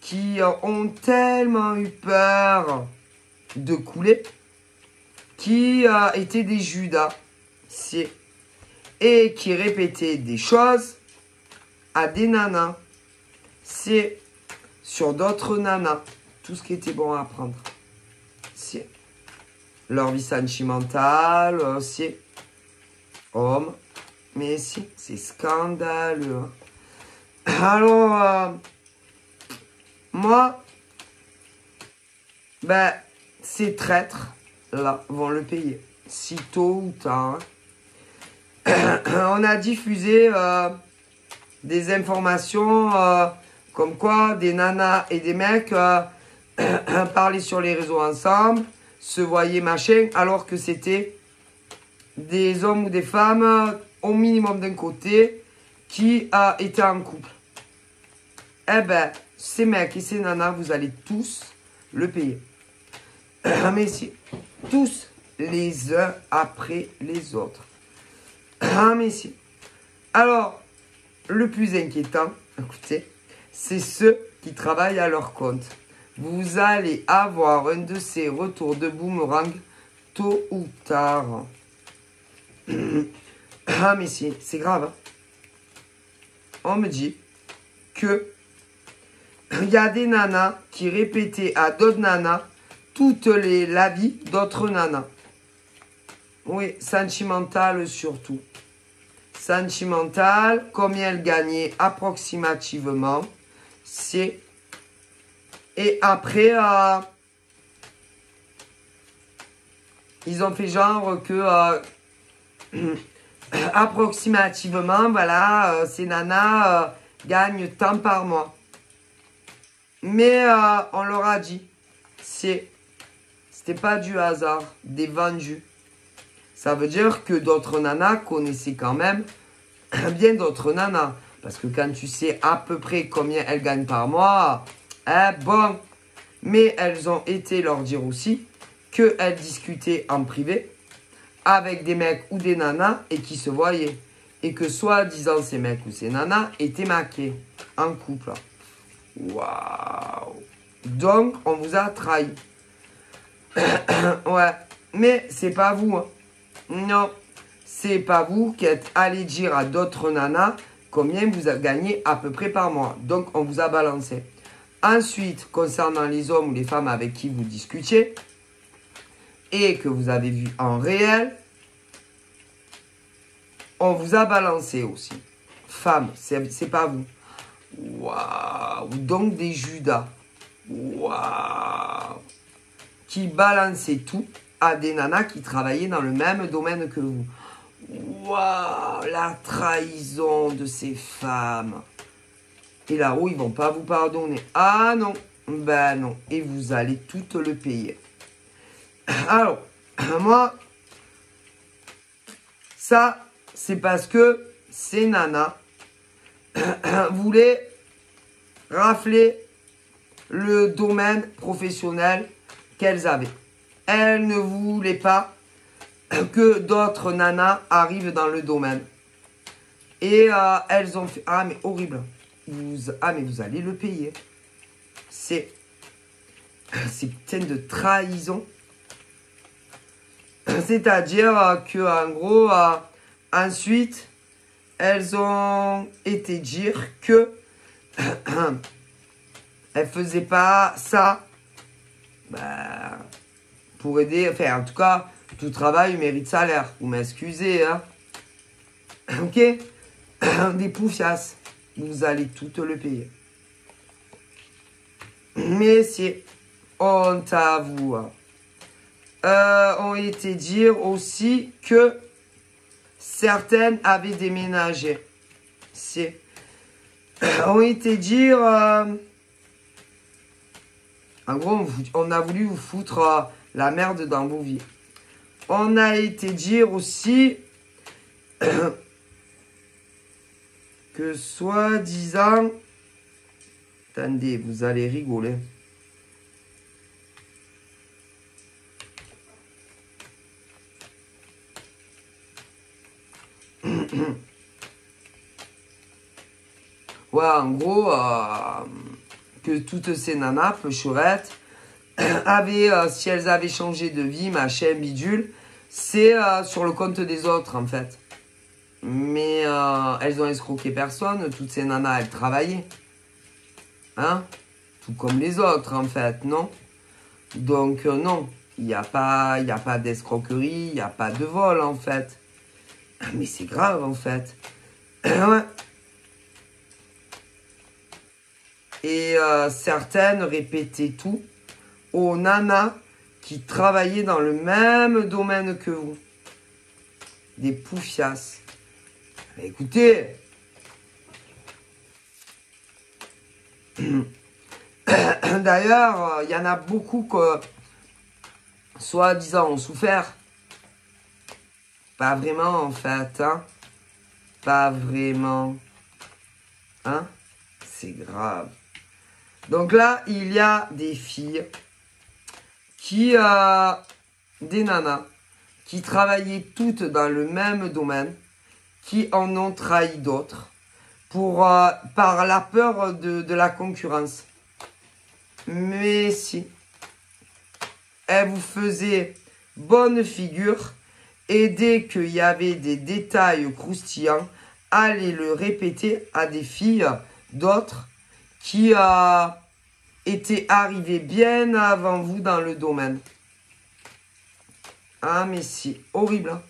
qui ont tellement eu peur de couler, qui étaient des Judas, et qui répétaient des choses à des nanas, sur d'autres nanas, tout ce qui était bon à apprendre. Leur vie sentimentale, homme, mais c'est scandaleux. Alors, moi, ben, ces traîtres, là, vont le payer. Si tôt ou tard. On a diffusé des informations comme quoi des nanas et des mecs parlaient sur les réseaux ensemble, se voyaient machin, alors que c'était des hommes ou des femmes au minimum d'un côté qui étaient en couple. Eh ben, ces mecs et ces nanas, vous allez tous le payer. Mais si, tous les uns après les autres. Mais si. Alors, le plus inquiétant, écoutez, c'est ceux qui travaillent à leur compte. Vous allez avoir un de ces retours de boomerang tôt ou tard. Mais si, c'est grave. Hein. On me dit que il y a des nanas qui répétaient à d'autres nanas toute la vie d'autres nanas. Oui, sentimentale surtout. Sentimentale, combien elle gagnait approximativement. Et après, ils ont fait genre que approximativement, voilà, ces nanas gagnent tant par mois. Mais on leur a dit, c'était c'était pas du hasard, des vendus. Ça veut dire que d'autres nanas connaissaient quand même bien d'autres nanas. Parce que quand tu sais à peu près combien elles gagnent par mois, bon. Mais elles ont été leur dire aussi qu'elles discutaient en privé avec des mecs ou des nanas et qui se voyaient. Et que soi-disant ces mecs ou ces nanas étaient maqués en couple. Waouh! Donc, on vous a trahi. Ouais, mais c'est pas vous. Hein. Non, c'est pas vous qui êtes allé dire à d'autres nanas combien vous avez gagné à peu près par mois. Donc, on vous a balancé. Ensuite, concernant les hommes ou les femmes avec qui vous discutiez et que vous avez vu en réel, on vous a balancé aussi. Femmes, c'est pas vous. Waouh! Donc des Judas. Waouh! Qui balançaient tout à des nanas qui travaillaient dans le même domaine que vous. Waouh! La trahison de ces femmes. Et là-haut, ils vont pas vous pardonner. Ah non! Ben non. Et vous allez tout le payer. Alors, moi, ça, c'est parce que ces nanas voulaient rafler le domaine professionnel qu'elles avaient. Elles ne voulaient pas que d'autres nanas arrivent dans le domaine. Et elles ont fait... Ah, mais horrible. Mais vous allez le payer. C'est putain de trahison. C'est-à-dire que en gros, ensuite, elles ont été dire que elles faisaient pas ça pour aider. Enfin, en tout cas, tout travail mérite salaire. Vous m'excusez, hein. Ok. Des poufiasses. Vous allez tout le payer. Mais c'est honte à vous. Ont été dire aussi que certaines avaient déménagé. C'est ont été dire en gros on a voulu vous foutre la merde dans vos vies. On a été dire aussi que soi-disant, attendez, vous allez rigoler. Ouais, en gros, que toutes ces nanas, peucherettes, avaient, si elles avaient changé de vie, machin, bidule, c'est sur le compte des autres, en fait. Mais elles ont escroqué personne, toutes ces nanas, elles travaillaient. Hein? Tout comme les autres, en fait, non? Donc, non, il n'y a pas d'escroquerie, il n'y a pas de vol, en fait. Mais c'est grave, en fait. Ouais. Et certaines répétaient tout aux nanas qui travaillaient dans le même domaine que vous. Des poufiasses. Mais écoutez, d'ailleurs, il y en a beaucoup que, soi-disant, ont souffert. Pas vraiment, en fait, hein. Pas vraiment. Hein? C'est grave. Donc là, il y a des filles qui, des nanas, qui travaillaient toutes dans le même domaine, qui en ont trahi d'autres, par la peur de la concurrence. Mais si, elles vous faisaient bonne figure, et dès qu'il y avait des détails croustillants, allez le répéter à des filles d'autres qui étaient arrivées bien avant vous dans le domaine. Ah mais si, horrible. Hein?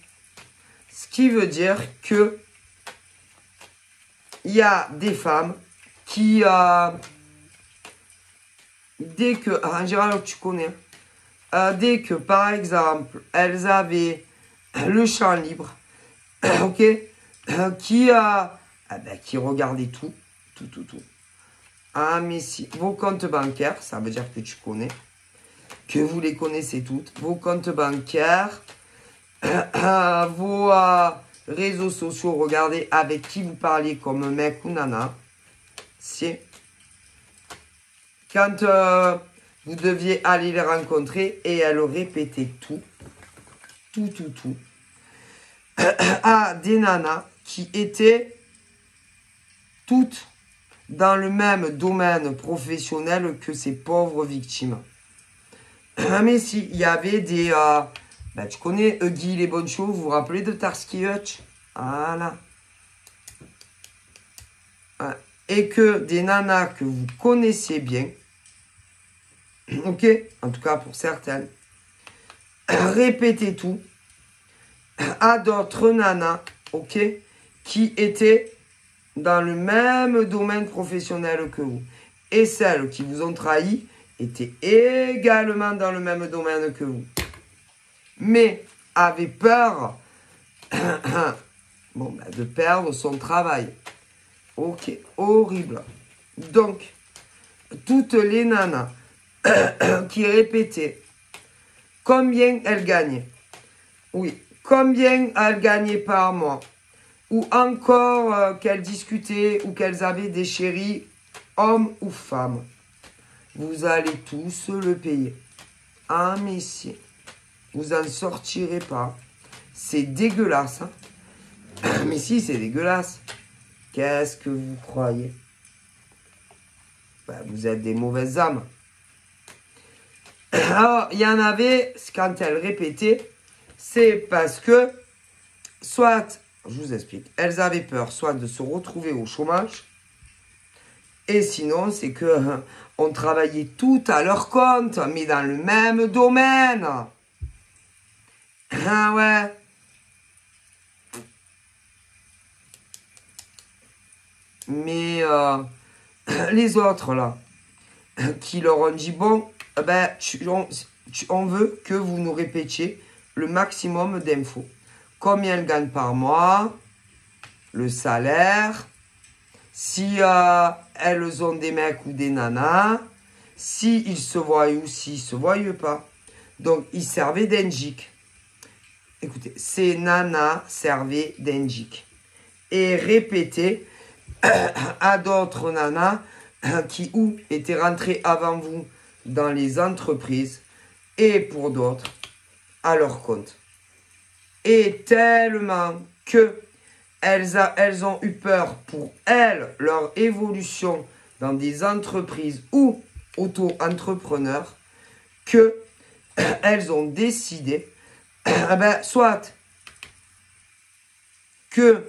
Ce qui veut dire que il y a des femmes qui, dès que, en général tu connais, dès que par exemple elles avaient le champ libre, ok, qui regardait tout. Ah mais si, vos comptes bancaires, ça veut dire que tu connais. que vous les connaissez toutes, vos comptes bancaires, vos réseaux sociaux, regardez avec qui vous parlez comme mec ou nana. Si. Quand vous deviez aller les rencontrer et elles répétaient tout. À des nanas qui étaient toutes dans le même domaine professionnel que ces pauvres victimes. Mais si, il y avait des... tu connais Huggy les bonnes choses, vous vous rappelez de Starsky Hutch? Voilà. Et que des nanas que vous connaissez bien, ok, en tout cas pour certaines, répétez tout à d'autres nanas, ok, qui étaient dans le même domaine professionnel que vous. Et celles qui vous ont trahi étaient également dans le même domaine que vous. Mais avaient peur de perdre son travail. Ok, horrible. Donc, toutes les nanas qui répétaient combien elles gagnaient. Oui, combien elles gagnaient par mois. Ou encore qu'elles discutaient ou qu'elles avaient des chéris, hommes ou femmes. Vous allez tous le payer. Ah, mais si. Vous n'en sortirez pas. C'est dégueulasse. Hein? Mais si, c'est dégueulasse. Qu'est-ce que vous croyez? Vous êtes des mauvaises âmes. Alors, il y en avait, quand elles répétaient, c'est parce que, soit, je vous explique, elles avaient peur, soit de se retrouver au chômage, et sinon, c'est que on travaillait tout à leur compte, mais dans le même domaine. Ah ouais. Mais les autres, là, qui leur ont dit, bon, on veut que vous nous répétiez le maximum d'infos. Combien elles gagnent par mois, le salaire, si elles ont des mecs ou des nanas, si ils se voient ou s'ils ne se voient pas. Donc, ils servaient d'indic. Écoutez, ces nanas servaient d'indic. Et répétaient à d'autres nanas qui étaient rentrées avant vous dans les entreprises et pour d'autres à leur compte. Et tellement que elles ont eu peur pour elles, leur évolution dans des entreprises ou auto-entrepreneurs, que elles ont décidé, soit que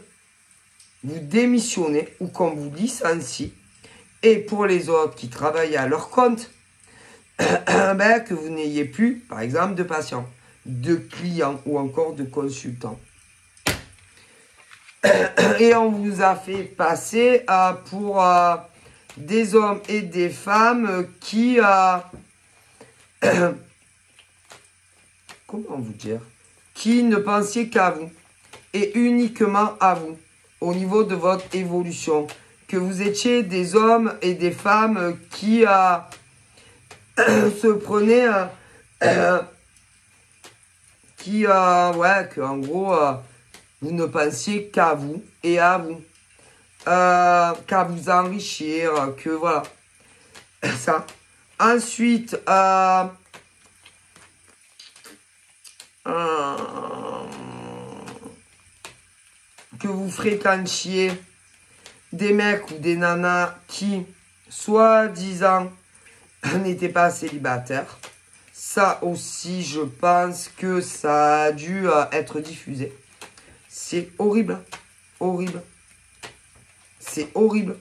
vous démissionnez ou qu'on vous licencie, et pour les autres qui travaillent à leur compte, que vous n'ayez plus, par exemple, de patients, de clients ou encore de consultants. Et on vous a fait passer pour des hommes et des femmes qui... comment vous dire? Qui ne pensiez qu'à vous et uniquement à vous au niveau de votre évolution. Que vous étiez des hommes et des femmes qui se prenaient... qu'en gros... vous ne pensiez qu'à vous et à vous. Qu'à vous enrichir, que voilà. Ça. Ensuite, que vous fréquentiez des mecs ou des nanas qui, soi-disant, n'étaient pas célibataires. Ça aussi, je pense que ça a dû être diffusé. C'est horrible, horrible. C'est horrible.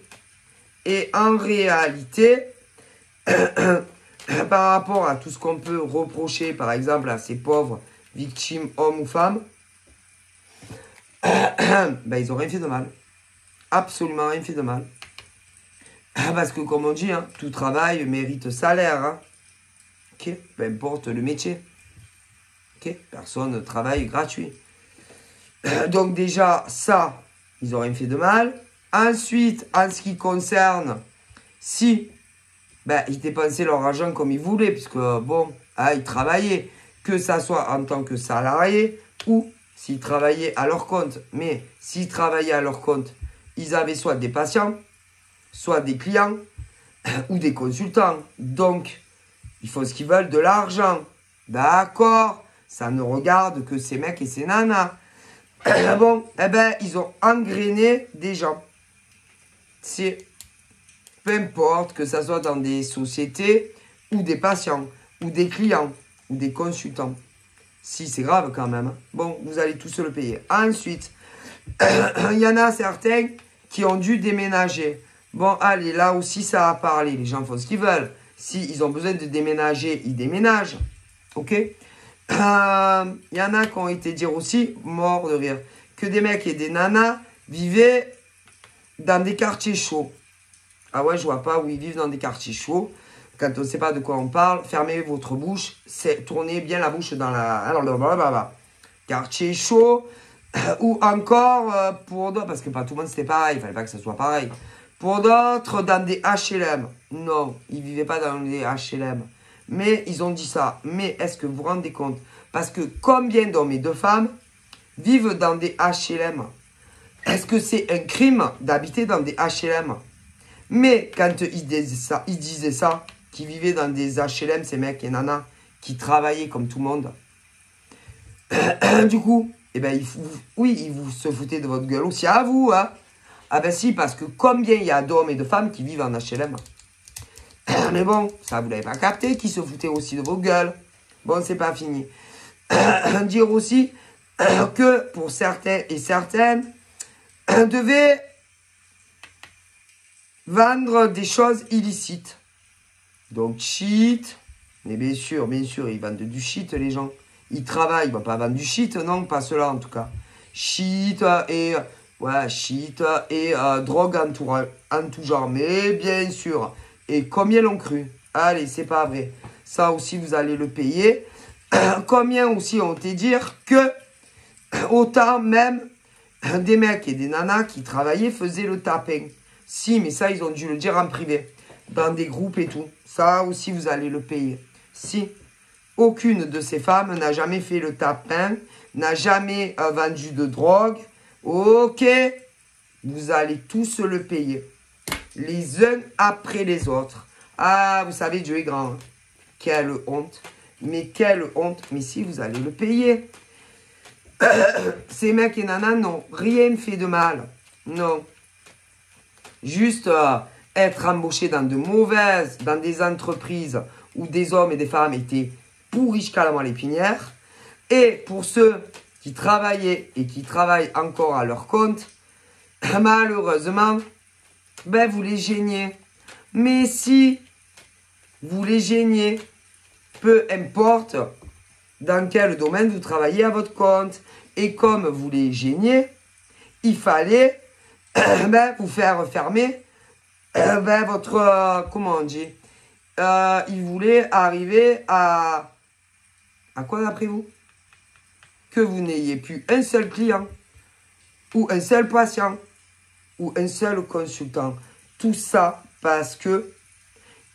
Et en réalité, par rapport à tout ce qu'on peut reprocher, par exemple, à ces pauvres victimes, hommes ou femmes, ils n'ont rien fait de mal. Absolument rien fait de mal. Parce que, comme on dit, hein, tout travail mérite salaire. Hein. Ok, peu importe le métier. Ok, personne ne travaille gratuit. Donc déjà, ça, ils n'ont rien fait de mal. Ensuite, en ce qui concerne, si ils dépensaient leur argent comme ils voulaient, puisque, bon, Ah, ils travaillaient, que ça soit en tant que salariés ou s'ils travaillaient à leur compte. Mais s'ils travaillaient à leur compte, ils avaient soit des patients, soit des clients ou des consultants. Donc, ils font ce qu'ils veulent, de l'argent. D'accord, ça ne regarde que ces mecs et ces nanas. Bon, eh ben, ils ont engrainé des gens. C'est peu importe que ça soit dans des sociétés ou des patients ou des clients ou des consultants. Si, c'est grave quand même. Bon, vous allez tous le payer. Ensuite, il y en a certains qui ont dû déménager. Bon, allez, là aussi, ça a parlé. Les gens font ce qu'ils veulent. S'ils ont besoin de déménager, ils déménagent. OK? Il y en a qui ont été dire aussi, mort de rire, que des mecs et des nanas vivaient dans des quartiers chauds. Ah ouais, je vois pas où ils vivent dans des quartiers chauds. Quand on ne sait pas de quoi on parle, fermez votre bouche, tournez bien la bouche dans la... Alors, quartier chaud, ou encore pour d'autres, parce que pas tout le monde c'était pareil, il fallait pas que ce soit pareil. Pour d'autres, dans des HLM. Non, ils vivaient pas dans des HLM. Mais ils ont dit ça. Mais est-ce que vous vous rendez compte? Parce que combien d'hommes et de femmes vivent dans des HLM? Est-ce que c'est un crime d'habiter dans des HLM? Mais quand ils disaient ça, qu'ils vivaient dans des HLM, ces mecs et nanas, qui travaillaient comme tout le monde. Du coup, eh ben, ils vous se foutaient de votre gueule aussi à vous. Hein. Ah ben si, parce que combien il y a d'hommes et de femmes qui vivent en HLM? Mais bon, ça vous l'avez pas capté, qui se foutaient aussi de vos gueules. Bon, c'est pas fini. Dire aussi que pour certains et certaines, devaient vendre des choses illicites. Donc, shit. Mais bien sûr, ils vendent du shit, les gens. Ils travaillent, ils ne vont pas vendre du shit, non, pas cela en tout cas. Shit et... Ouais, shit et drogue en tout genre. Mais bien sûr. Et combien l'ont cru? Allez, c'est pas vrai. Ça aussi, vous allez le payer. Combien aussi ont été dire que autant même des mecs et des nanas qui travaillaient faisaient le tapin. Si, mais ça, ils ont dû le dire en privé. Dans des groupes et tout. Ça aussi, vous allez le payer. Si aucune de ces femmes n'a jamais fait le tapin, n'a jamais vendu de drogue, ok, vous allez tous le payer. Les uns après les autres. Ah, vous savez, Dieu est grand. Hein. Quelle honte. Mais quelle honte. Mais si, vous allez le payer. Ces mecs et nanas n'ont rien fait de mal. Non. Juste être embauché dans dans des entreprises où des hommes et des femmes étaient pourris jusqu'à la moelle épinière. Et pour ceux qui travaillaient et qui travaillent encore à leur compte, malheureusement, ben vous les gêniez. Mais si vous les gêniez, peu importe dans quel domaine vous travaillez à votre compte, et comme vous les gêniez, il fallait vous faire fermer votre... comment on dit il voulait arriver à... À quoi d'après vous? Que vous n'ayez plus un seul client, ou un seul patient, ou un seul consultant. Tout ça parce que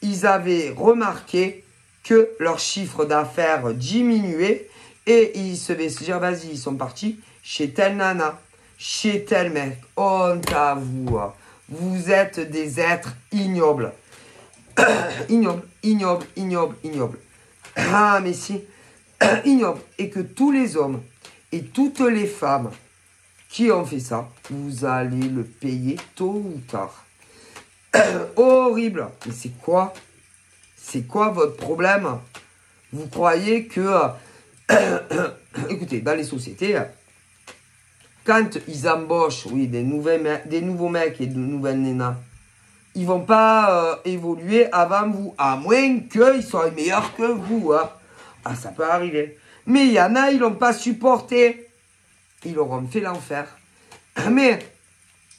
ils avaient remarqué que leur chiffre d'affaires diminuait et ils se dire, vas-y, ils sont partis chez telle nana, chez tel mec. Honte à vous. Vous êtes des êtres ignobles. Ignobles. Ah, mais si. Ignoble. Et que tous les hommes et toutes les femmes qui ont fait ça, vous allez le payer tôt ou tard. Horrible. Mais c'est quoi? C'est quoi votre problème? Vous croyez que... écoutez, dans les sociétés, quand ils embauchent des nouveaux mecs et de nouvelles nénas, ils vont pas évoluer avant vous, à moins qu'ils soient meilleurs que vous. Hein. Ah, ça peut arriver. Mais il y en a, ils l'ont pas supporté. Ils auront fait l'enfer. Mais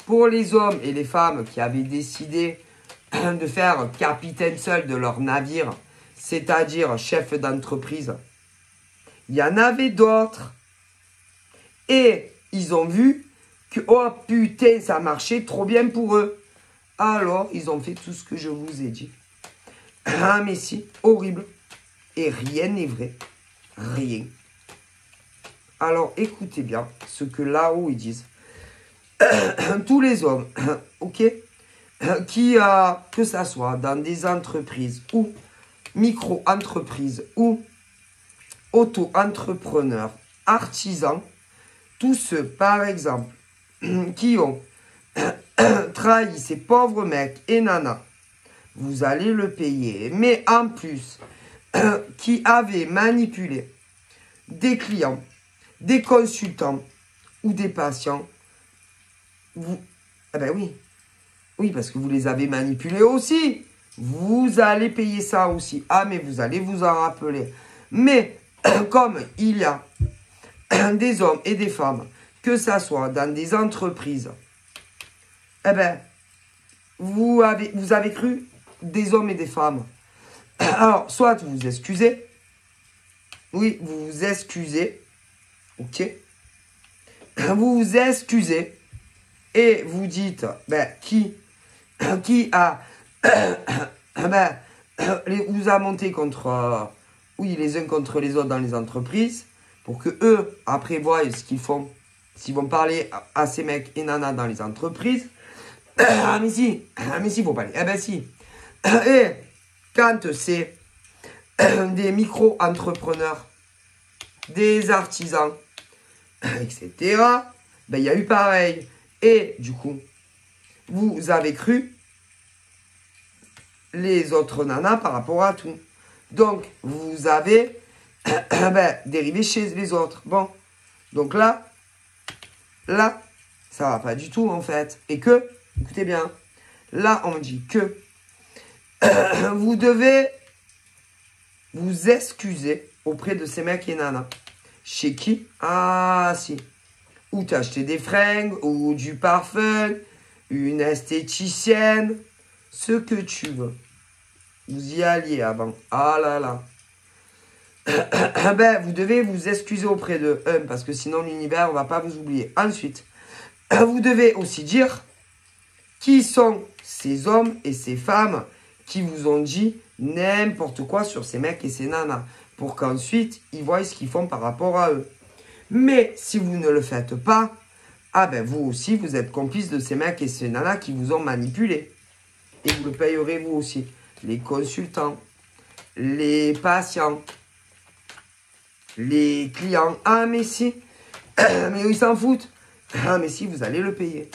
pour les hommes et les femmes qui avaient décidé de faire capitaine seul de leur navire, c'est-à-dire chef d'entreprise, il y en avait d'autres. Et ils ont vu que, oh putain, ça marchait trop bien pour eux. Alors, ils ont fait tout ce que je vous ai dit. Ah, mais si, horrible. et rien n'est vrai. Rien. Alors, écoutez bien ce que là-haut ils disent. Tous les hommes, ok, qui, que ça soit dans des entreprises ou micro-entreprises ou auto-entrepreneurs, artisans, tous ceux, par exemple, qui ont trahi ces pauvres mecs et nanas, vous allez le payer. Mais en plus, qui avaient manipulé des clients, des consultants ou des patients, vous... Eh ben oui. Oui, parce que vous les avez manipulés aussi. Vous allez payer ça aussi. Ah, mais vous allez vous en rappeler. Mais, comme il y a des hommes et des femmes, que ça soit dans des entreprises, eh ben, vous avez cru des hommes et des femmes. Alors, soit vous vous excusez. Oui, vous vous excusez. Ok. Vous vous excusez. Et vous dites, ben, qui a, ben, vous a monté contre, oui, les uns contre les autres dans les entreprises, pour que eux, après, voient ce qu'ils font, s'ils vont parler à ces mecs et nanas dans les entreprises. Ah, mais si, faut pas aller. Eh ben, si. Et quand c'est des micro-entrepreneurs, des artisans, etc., ben, il y a eu pareil. Et du coup, vous avez cru les autres nanas par rapport à tout. Donc, vous avez ben, dérivé chez les autres. Bon, donc là, ça va pas du tout en fait. Et que, écoutez bien, là on dit que vous devez vous excuser auprès de ces mecs et nanas. Chez qui? Ah si. Ou t'as acheté des fringues, ou du parfum, une esthéticienne, ce que tu veux. Vous y alliez avant. Ah là là. Ben, vous devez vous excuser auprès d'eux. Parce que sinon l'univers ne va pas vous oublier. Ensuite, vous devez aussi dire qui sont ces hommes et ces femmes qui vous ont dit n'importe quoi sur ces mecs et ces nanas. Pour qu'ensuite, ils voient ce qu'ils font par rapport à eux. Mais si vous ne le faites pas, ah ben vous aussi, vous êtes complice de ces mecs et ces nanas qui vous ont manipulé. Et vous le payerez vous aussi. Les consultants, les patients, les clients. Ah mais si, mais ils s'en foutent. Ah mais si, vous allez le payer.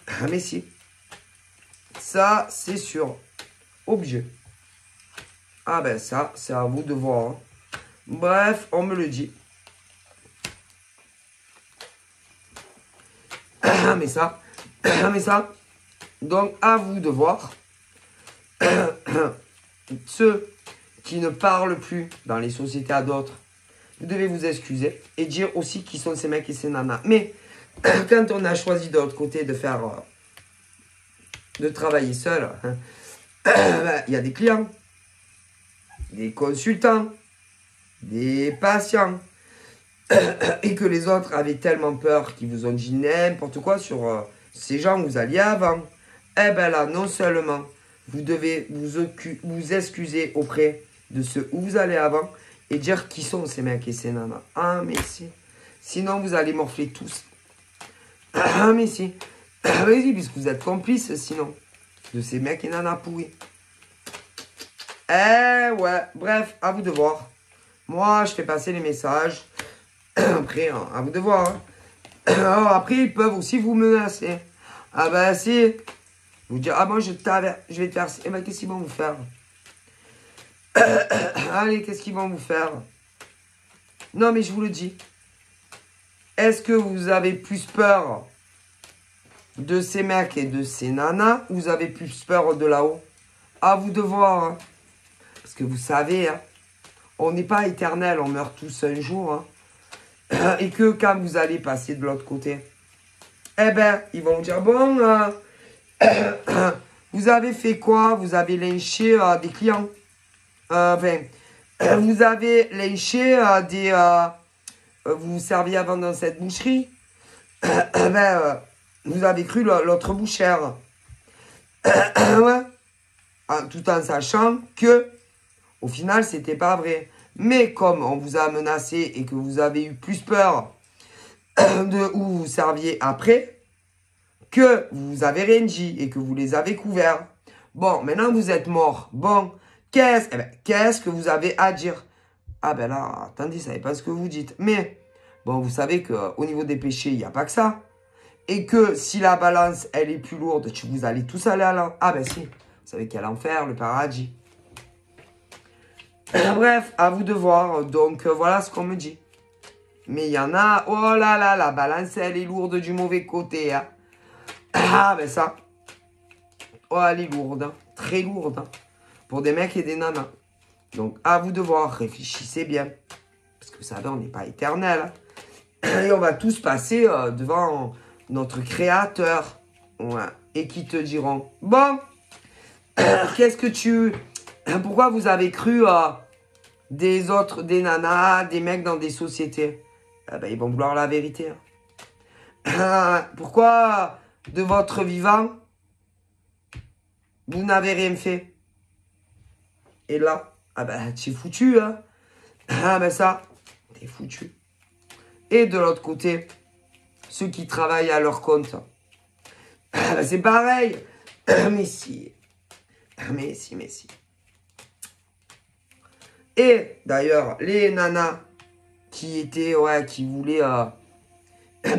Ah mais si. Ça, c'est sûr. Obligé. Ah ben ça, c'est à vous de voir. Hein. Bref, on me le dit. Mais ça, donc à vous de voir. Ceux qui ne parlent plus dans les sociétés à d'autres, vous devez vous excuser et dire aussi qui sont ces mecs et ces nanas. Mais quand on a choisi de l'autre côté de faire, de travailler seul, il y a des clients, des consultants, des patients. Et que les autres avaient tellement peur qu'ils vous ont dit n'importe quoi sur ces gens que vous alliez avant. Eh bien là, non seulement vous devez vous excuser auprès de ceux où vous allez avant et dire qui sont ces mecs et ces nanas. Ah mais si. Sinon vous allez morfler tous. Ah mais si. Ah mais si, puisque vous êtes complices sinon de ces mecs et nanas pourris. Eh ouais, bref, à vous de voir. Moi, je fais passer les messages. Après, à vous de voir. Hein. Alors, après, ils peuvent aussi vous menacer. Ah ben, si. Vous dire, ah moi, je vais te faire... Eh ben, qu'est-ce qu'ils vont vous faire? Allez, qu'est-ce qu'ils vont vous faire? Non, mais je vous le dis. Est-ce que vous avez plus peur de ces mecs et de ces nanas ou vous avez plus peur de là-haut? À vous de voir. Hein. Parce que vous savez, hein, on n'est pas éternel, on meurt tous un jour. Hein. Et que quand vous allez passer de l'autre côté, eh ben, ils vont vous dire, bon, vous avez fait quoi? Vous avez lynché des clients. Vous avez lynché vous serviez avant dans cette boucherie. Vous avez cru l'autre bouchère. Ouais. Tout en sachant que Au final, c'était pas vrai. Mais comme on vous a menacé et que vous avez eu plus peur de où vous serviez après, que vous avez rien dit et que vous les avez couverts. Bon, maintenant vous êtes mort. Bon, qu'est-ce que vous avez à dire? Ah ben là, attendez, ça n'est pas ce que vous dites. Mais, bon, vous savez qu'au niveau des péchés, il n'y a pas que ça. Et que si la balance, elle est plus lourde, vous allez tous aller à l'enfer. Ah ben si, vous savez qu'il y a l'enfer, le paradis. Bref, à vous de voir. Donc, voilà ce qu'on me dit. Mais il y en a, oh là là, la balance, elle est lourde du mauvais côté. Hein. Ah ben ça, oh elle est lourde, hein. Très lourde. Hein. Pour des mecs et des nanas. Donc, à vous de voir, réfléchissez bien. Parce que vous savez, on n'est pas éternel. Hein. Et on va tous passer devant notre créateur. Ouais. Et qui te diront, bon, qu'est-ce que tu... Pourquoi vous avez cru des nanas, des mecs dans des sociétés? Ben, ils vont vouloir la vérité. Hein. Pourquoi, de votre vivant, vous n'avez rien fait? Et là, ah ben, t'es foutu, hein. Ah ben ça, t'es foutu. Et de l'autre côté, ceux qui travaillent à leur compte, ah ben c'est pareil. Mais si. Mais si, mais si. Et d'ailleurs, les nanas qui étaient, ouais, qui voulaient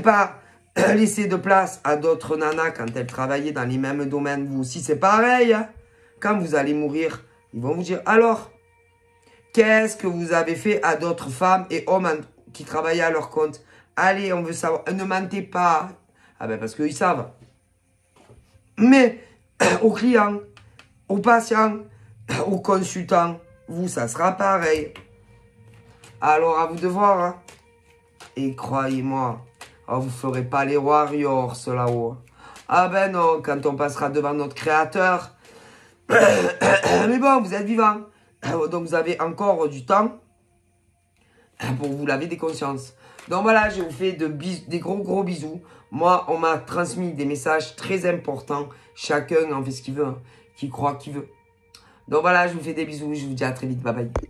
pas laisser de place à d'autres nanas quand elles travaillaient dans les mêmes domaines, vous aussi, c'est pareil. Hein. Quand vous allez mourir, ils vont vous dire, alors, qu'est-ce que vous avez fait à d'autres femmes et hommes qui travaillaient à leur compte? Allez, on veut savoir. Ne mentez pas. Ah ben, parce qu'ils savent. Mais, aux clients, aux patients, aux consultants, vous, ça sera pareil. Alors, à vous de voir. Hein. Et croyez-moi, oh, vous ne ferez pas les warriors, là-haut. Ah ben non, quand on passera devant notre créateur. Mais bon, vous êtes vivant. Donc, vous avez encore du temps pour vous laver des consciences. Donc, voilà, je vous fais des gros bisous. Moi, on m'a transmis des messages très importants. Chacun en fait ce qu'il veut, hein, qui croit qu'il veut. Donc, voilà, je vous fais des bisous. Je vous dis à très vite. Bye bye.